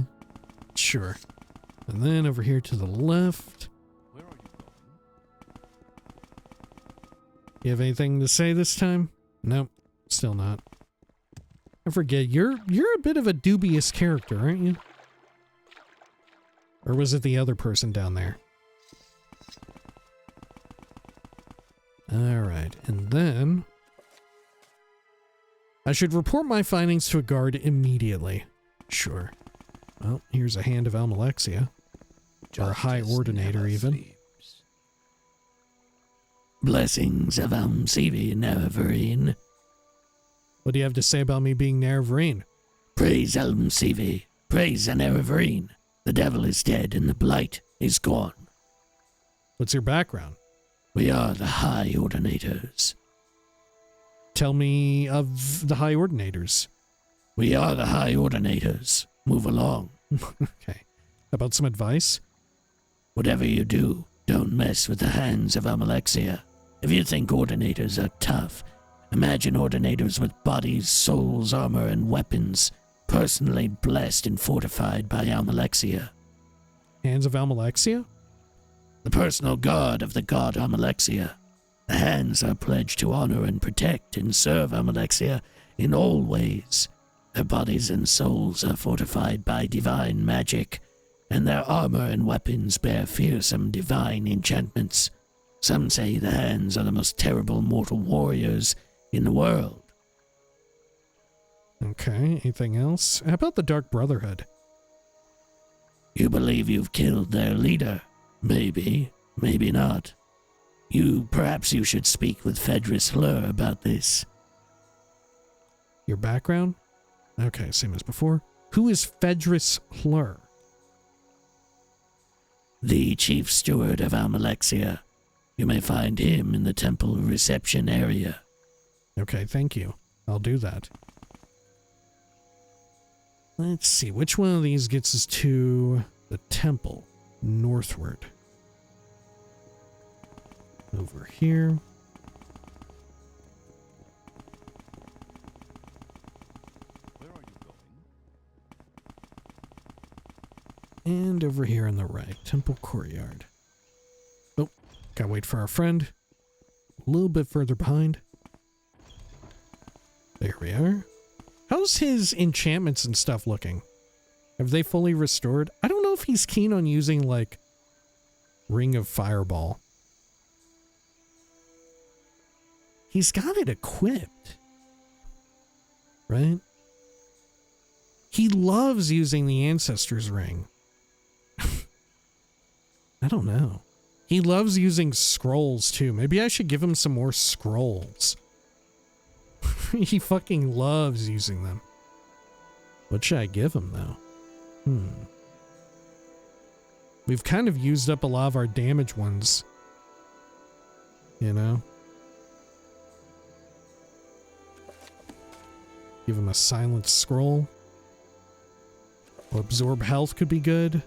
Sure. And then over here to the left. Where are you going? You have anything to say this time? Nope. Still not. I forget, you're a bit of a dubious character, aren't you? Or was it the other person down there? Alright, and then I should report my findings to a guard immediately. Sure. Well, here's a hand of Almalexia. Or a High Ordinator, even. Sleeps. Blessings of Sivi Nerevarine. What do you have to say about me being Nerevarine? Praise Sivi. Praise Nerevarine. The devil is dead and the blight is gone. What's your background? We are the High Ordinators. Tell me of the High Ordinators. We are the High Ordinators. Move along. Okay. About some advice? Whatever you do, don't mess with the hands of Almalexia. If you think Ordinators are tough, imagine Ordinators with bodies, souls, armor, and weapons, personally blessed and fortified by Almalexia. Hands of Almalexia? The personal guard of the god Almalexia. The hands are pledged to honor and protect and serve Almalexia in all ways. Their bodies and souls are fortified by divine magic, and their armor and weapons bear fearsome divine enchantments. Some say the hands are the most terrible mortal warriors in the world. Okay, anything else? How about the Dark Brotherhood? You believe you've killed their leader? Maybe, maybe not. Perhaps you should speak with Fedris Hlur about this. Your background? Okay, same as before. Who is Fedris Hlur? The chief steward of Almalexia. You may find him in the temple reception area. Okay, thank you. I'll do that. Let's see, which one of these gets us to the temple? Northward. Over here. Where are you going? And over here on the right. Temple courtyard. Oh, gotta wait for our friend. A little bit further behind. There we are. How's his enchantments and stuff looking? Have they fully restored? I don't know if he's keen on using, like, Ring of Fireball. He's got it equipped. Right? He loves using the Ancestor's Ring. I don't know. He loves using scrolls, too. Maybe I should give him some more scrolls. He fucking loves using them. What should I give him, though? We've kind of used up a lot of our damage ones. You know? Give him a silent scroll. Or absorb health could be good.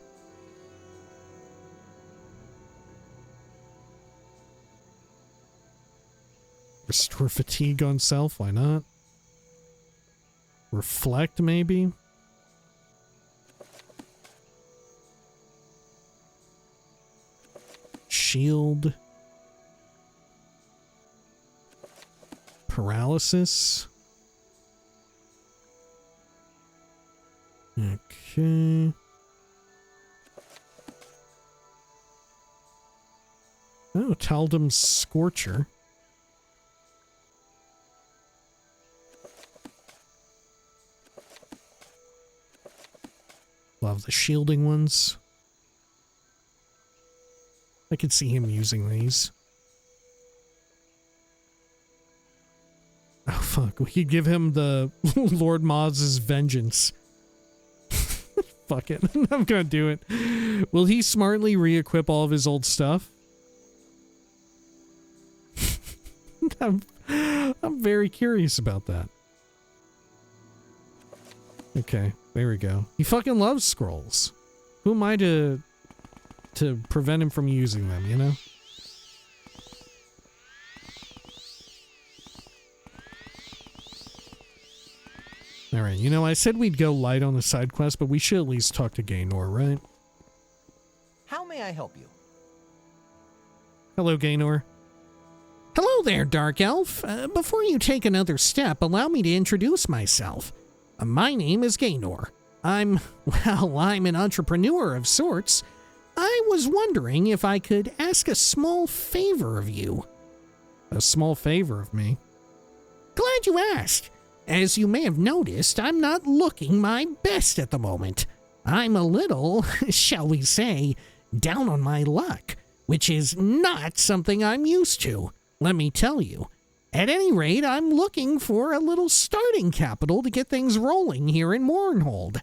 Restore fatigue on self, why not? Reflect, maybe? Shield. Paralysis. Okay. Oh, Taldum's Scorcher. Love the shielding ones. I could see him using these. Oh fuck, we could give him the Lord Maz's Vengeance. Fuck it, I'm gonna do it. Will he smartly re-equip all of his old stuff? I'm very curious about that. Okay, there we go. He fucking loves scrolls. Who am I to prevent him from using them, you know? Alright, you know, I said we'd go light on the side quest, but we should at least talk to Gaynor, right? How may I help you? Hello, Gaynor. Hello there, Dark Elf. Before you take another step, allow me to introduce myself. My name is Gaynor. I'm an entrepreneur of sorts. I was wondering if I could ask a small favor of you. A small favor of me? Glad you asked. As you may have noticed, I'm not looking my best at the moment. I'm a little, shall we say, down on my luck, which is not something I'm used to, let me tell you. At any rate, I'm looking for a little starting capital to get things rolling here in Mournhold.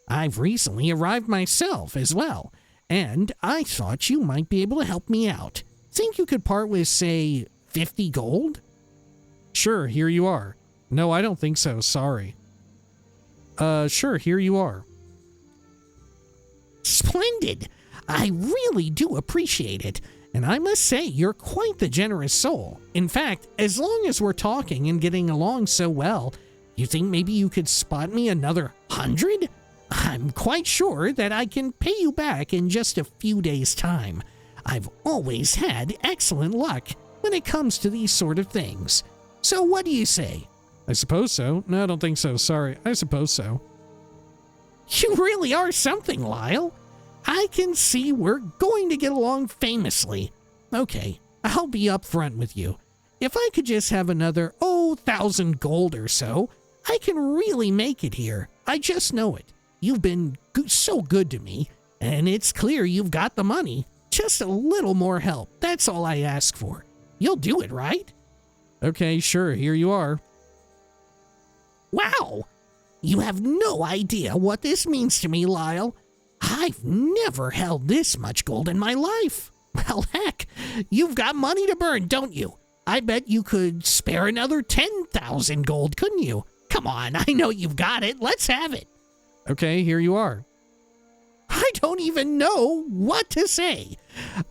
I've recently arrived myself as well, and I thought you might be able to help me out. Think you could part with, say, 50 gold? Sure, here you are. No, I don't think so, sorry. Sure, here you are. Splendid! I really do appreciate it, and I must say you're quite the generous soul. In fact, as long as we're talking and getting along so well, you think maybe you could spot me another 100? I'm quite sure that I can pay you back in just a few days' time. I've always had excellent luck when it comes to these sort of things. So what do you say? I suppose so. No, I don't think so. Sorry. I suppose so. You really are something, Lyle. I can see we're going to get along famously. Okay, I'll be upfront with you. If I could just have another, 1,000 gold or so, I can really make it here. I just know it. You've been so good to me, and it's clear you've got the money. Just a little more help. That's all I ask for. You'll do it, right? Okay, sure. Here you are. Wow! You have no idea what this means to me, Lyle. I've never held this much gold in my life. Well, heck, you've got money to burn, don't you? I bet you could spare another 10,000 gold, couldn't you? Come on, I know you've got it. Let's have it. Okay, here you are. I don't even know what to say.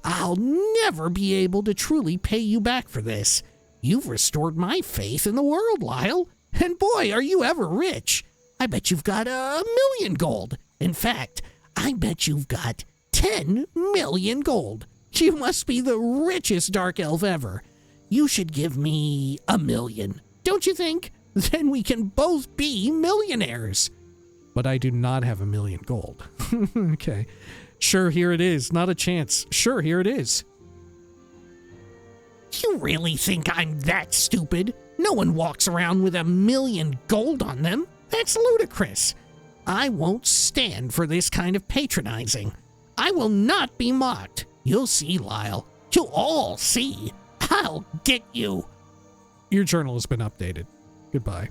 I'll never be able to truly pay you back for this. You've restored my faith in the world, Lyle. And boy, are you ever rich. I bet you've got 1,000,000 gold. In fact, I bet you've got 10 million gold. You must be the richest dark elf ever. You should give me 1,000,000, don't you think? Then we can both be millionaires. But I do not have 1,000,000 gold. Okay. Sure, here it is. Not a chance. Sure, here it is. You really think I'm that stupid? No one walks around with 1,000,000 gold on them. That's ludicrous. I won't stand for this kind of patronizing. I will not be mocked. You'll see, Lyle. You'll all see. I'll get you. Your journal has been updated. Goodbye.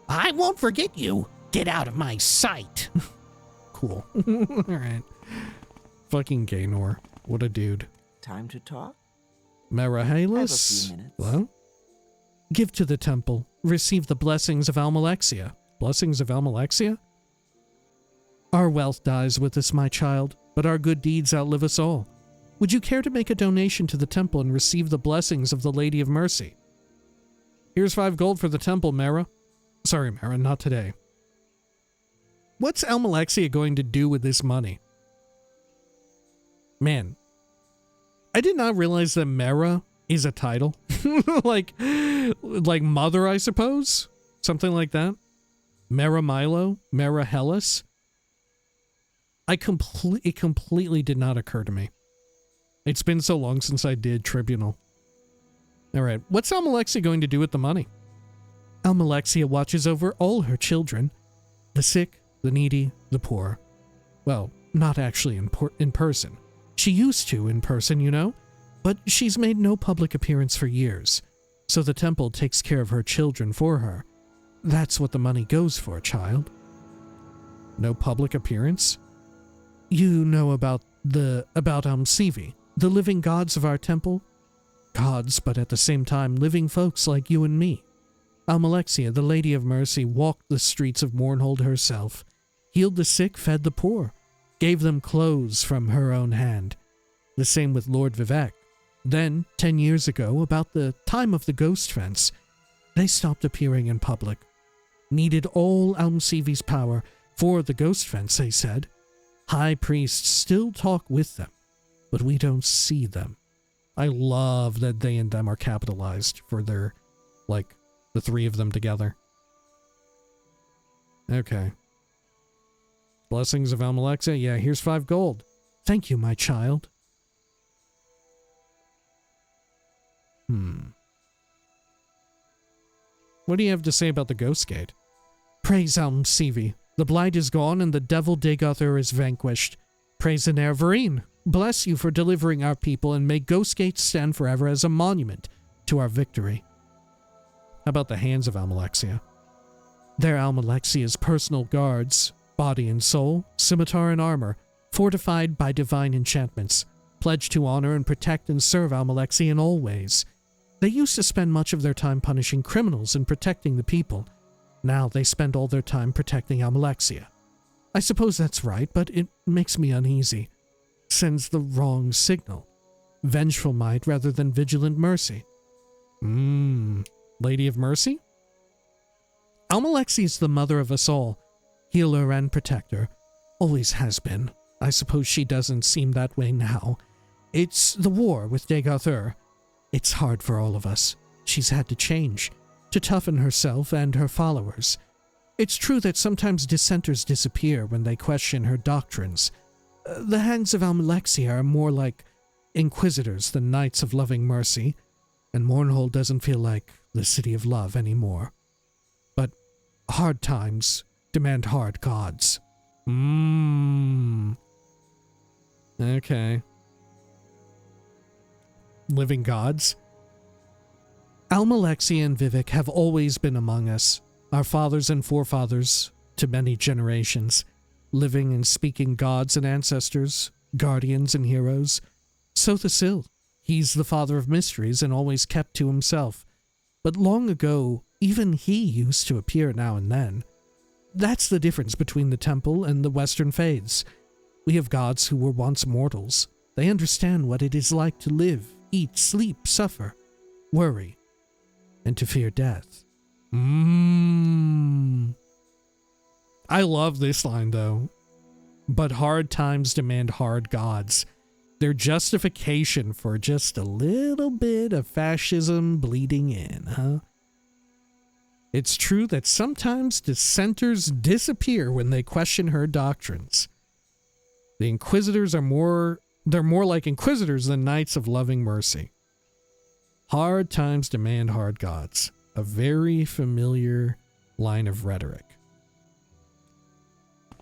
I won't forget you. Get out of my sight. Cool. All right. Fucking Gaynor. What a dude. Time to talk? Marahalis. I have a few minutes. Well, give to the temple. Receive the blessings of Almalexia. Blessings of Almalexia? Our wealth dies with us, my child, but our good deeds outlive us all. Would you care to make a donation to the temple and receive the blessings of the Lady of Mercy? Here's 5 gold for the temple, Mara. Sorry, Mara, not today. What's Almalexia going to do with this money? Man, I did not realize that Mara is a title. like mother, I suppose? Something like that? Mara Milo? Mara Hellas? It completely did not occur to me. It's been so long since I did Tribunal. Alright, what's Almalexia going to do with the money? Almalexia watches over all her children. The sick, the needy, the poor. Well, not actually in person. She used to in person, you know, but she's made no public appearance for years, so the temple takes care of her children for her. That's what the money goes for, child. No public appearance? You know about Sivi, the living gods of our temple? Gods, but at the same time living folks like you and me. Almalexia, the Lady of Mercy, walked the streets of Mournhold herself, healed the sick, fed the poor, gave them clothes from her own hand. The same with Lord Vivek. Then, 10 years ago, about the time of the ghost fence, they stopped appearing in public. needed all Almsevi's power for the ghost fence, they said. High priests still talk with them, but we don't see them. I love that they and them are capitalized for their, like, the three of them together. Okay. Blessings of Almalexia. Yeah, here's 5 gold. Thank you, my child. What do you have to say about the Ghost Gate? Praise Almsevi. The blight is gone and the devil Dagothur is vanquished. Praise the Nervarine. Bless you for delivering our people, and may Ghost Gate stand forever as a monument to our victory. How about the Hands of Almalexia? They're Almalexia's personal guards, body and soul, scimitar and armor, fortified by divine enchantments, pledged to honor and protect and serve Almalexia in all ways. They used to spend much of their time punishing criminals and protecting the people. Now they spend all their time protecting Almalexia. I suppose that's right, but it makes me uneasy. Sends the wrong signal. Vengeful might rather than vigilant mercy. Lady of Mercy? Almalexia is the mother of us all, healer and protector. Always has been. I suppose she doesn't seem that way now. It's the war with Dagothur. It's hard for all of us. She's had to change, to toughen herself and her followers. It's true that sometimes dissenters disappear when they question her doctrines. The Hands of Almalexia are more like inquisitors than knights of loving mercy, and Mournhold doesn't feel like the city of love anymore. But hard times demand hard gods. Okay. Living gods? Almalexia and Vivek have always been among us, our fathers and forefathers, to many generations, living and speaking gods and ancestors, guardians and heroes. Sothasil, he's the father of mysteries and always kept to himself. But long ago, even he used to appear now and then. That's the difference between the temple and the Western faiths. We have gods who were once mortals. They understand what it is like to live, eat, sleep, suffer, worry, and to fear death. I love this line, though. But hard times demand hard gods. Their justification for just a little bit of fascism bleeding in, huh? It's true that sometimes dissenters disappear when they question her doctrines. The Inquisitors they're more like Inquisitors than Knights of Loving Mercy. Hard times demand hard gods. A very familiar line of rhetoric.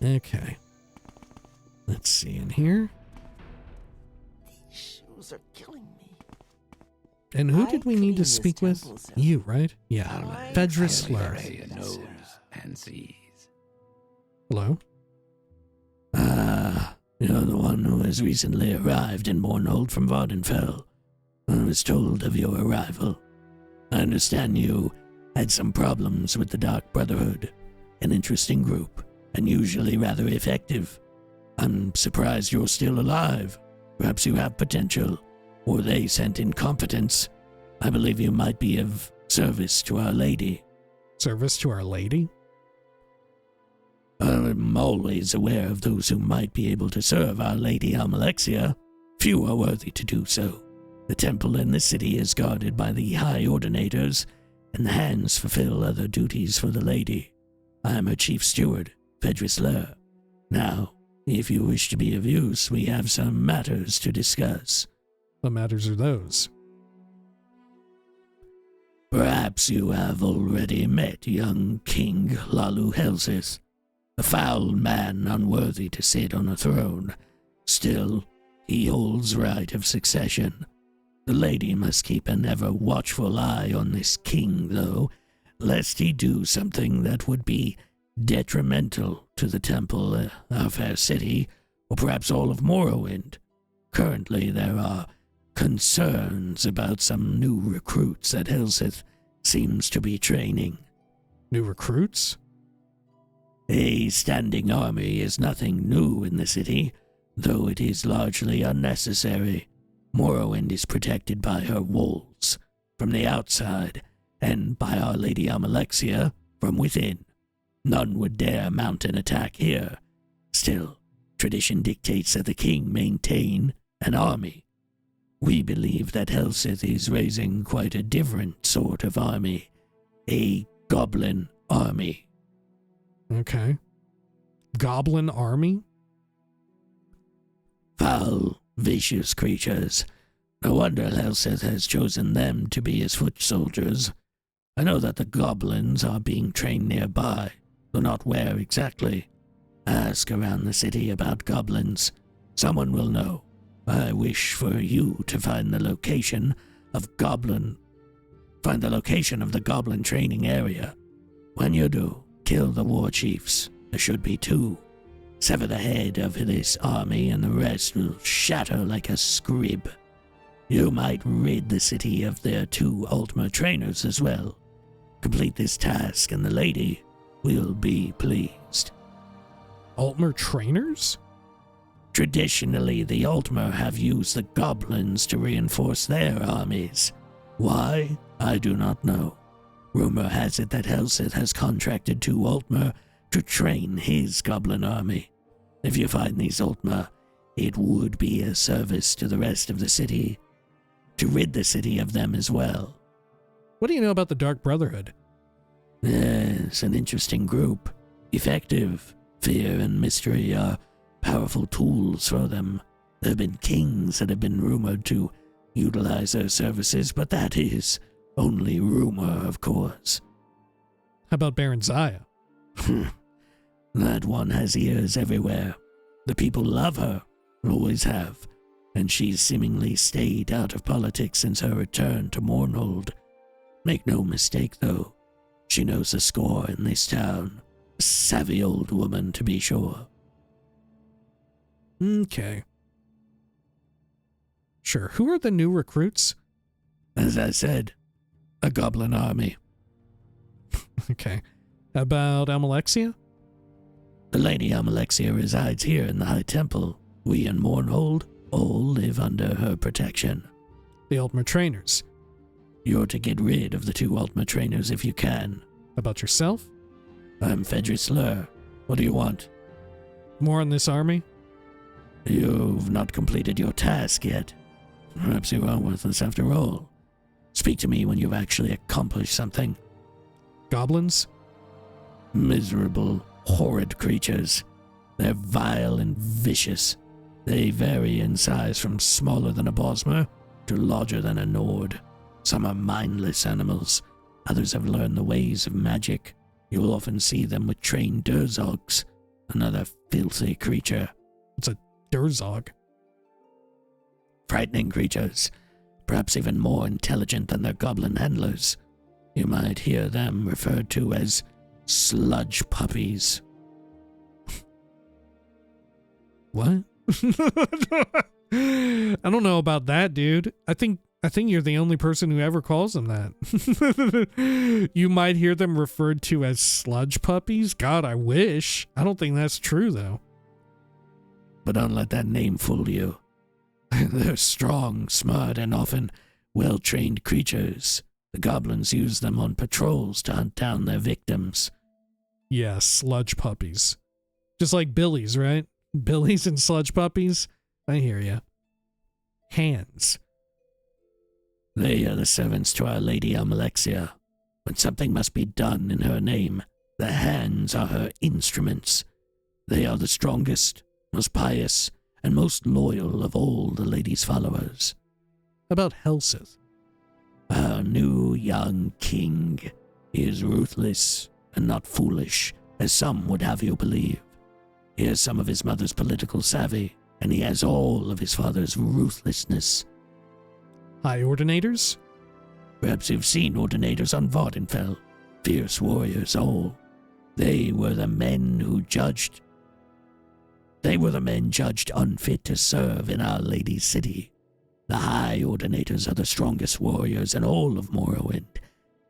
Okay. Let's see in here. These shoes are killing me. And who did we need to speak with? You, right? Yeah. Fedris Fleur. knows and sees. Hello? You're the one who has recently arrived in Mournhold from Vvardenfell. I was told of your arrival. I understand you had some problems with the Dark Brotherhood, an interesting group, and usually rather effective. I'm surprised you're still alive. Perhaps you have potential, or they sent incompetence. I believe you might be of service to Our Lady. Service to Our Lady? I'm always aware of those who might be able to serve Our Lady Almalexia. Few are worthy to do so. The temple in the city is guarded by the High Ordinators, and the Hands fulfill other duties for the Lady. I am her chief steward, Fedris Fleur. Now, if you wish to be of use, we have some matters to discuss. What matters are those? Perhaps you have already met young King Lalu Helsith, a foul man unworthy to sit on a throne. Still, he holds right of succession. The lady must keep an ever-watchful eye on this king, though, lest he do something that would be detrimental to the temple, our fair city, or perhaps all of Morrowind. Currently, there are concerns about some new recruits that Helsith seems to be training. New recruits? A standing army is nothing new in the city, though it is largely unnecessary. Morrowind is protected by her walls from the outside, and by Our Lady Almalexia from within. None would dare mount an attack here. Still, tradition dictates that the king maintain an army. We believe that Helseth is raising quite a different sort of army. A goblin army. Okay. Goblin army? Foul, vicious creatures. No wonder Helseth has chosen them to be his foot soldiers. I know that the goblins are being trained nearby, though not where exactly. Ask around the city about goblins. Someone will know. I wish for you to find the location of the goblin training area. When you do, kill the war chiefs. There should be 2. Sever the head of this army and the rest will shatter like a scrib. You might rid the city of their 2 Ultima trainers as well. Complete this task and the lady will be pleased. Ultima trainers? Traditionally, the Ultima have used the goblins to reinforce their armies. Why? I do not know. Rumor has it that Helseth has contracted 2 Ultima to train his goblin army. If you find these Ultima, it would be a service to the rest of the city, to rid the city of them as well. What do you know about the Dark Brotherhood? Yes, an interesting group. Effective. Fear and mystery are powerful tools for them. There have been kings that have been rumored to utilize their services, but that is only rumor, of course. How about Baron Zaya? That one has ears everywhere. The people love her, always have, and she's seemingly stayed out of politics since her return to Mournhold. Make no mistake, though, she knows the score in this town. A savvy old woman, to be sure. Okay. Sure. Who are the new recruits? As I said, a goblin army. Okay. About Almalexia? The Lady Almalexia resides here in the High Temple. We in Mournhold all live under her protection. The Ultima trainers. You're to get rid of the 2 Ultima trainers if you can. About yourself? I'm Fedris Lur. What do you want? More on this army? You've not completed your task yet. Perhaps you are worthless after all. Speak to me when you've actually accomplished something. Goblins? Miserable, horrid creatures. They're vile and vicious. They vary in size from smaller than a Bosmer to larger than a Nord. Some are mindless animals. Others have learned the ways of magic. You will often see them with trained Durzogs, another filthy creature. It's a Durzog. Frightening creatures, perhaps even more intelligent than their goblin handlers. You might hear them referred to as sludge puppies. What? I don't know about that, dude. I think you're the only person who ever calls them that. You might hear them referred to as sludge puppies. God, I wish. I don't think that's true, though. But don't let that name fool you. They're strong, smart, and often well-trained creatures. The goblins use them on patrols to hunt down their victims. Yeah, sludge puppies. Just like billies, right? Billies and sludge puppies? I hear ya. Hands. They are the servants to Our Lady Almalexia. When something must be done in her name, the hands are her instruments. They are the strongest, most pious, and most loyal of all the lady's followers. About Helseth. Our new young king is ruthless and not foolish, as some would have you believe. He has some of his mother's political savvy, and he has all of his father's ruthlessness. High Ordinators? Perhaps you've seen Ordinators on Vvardenfell. Fierce warriors all. They were the men judged unfit to serve in Our Lady's city. The High Ordinators are the strongest warriors in all of Morrowind.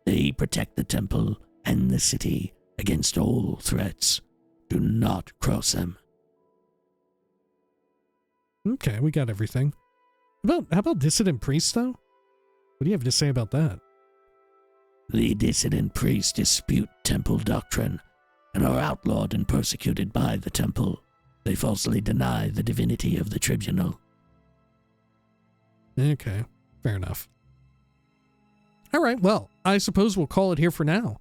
They protect the temple and the city against all threats. Do not cross them. Okay, we got everything. How about Dissident Priests, though? What do you have to say about that? The dissident priests dispute temple doctrine. and are outlawed and persecuted by the temple. They falsely deny the divinity of the tribunal. Okay, fair enough. All right, well, I suppose we'll call it here for now.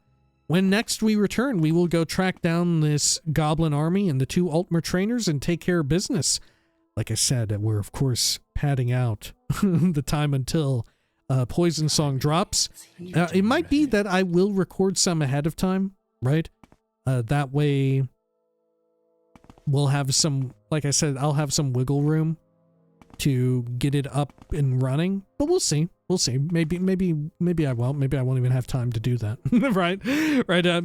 When next we return, we will go track down this goblin army and the 2 Altmer trainers and take care of business. Like I said, we're of course padding out the time until Poison Song drops. It might be that I will record some ahead of time, right? That way we'll have some, like I said, I'll have some wiggle room to get it up and running, but we'll see. We'll see. Maybe I won't. Maybe I won't even have time to do that. right?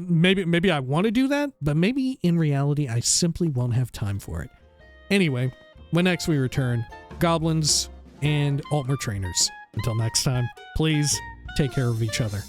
Maybe I want to do that, but maybe in reality I simply won't have time for it. Anyway, when next we return, goblins and Altmer trainers. Until next time, please take care of each other.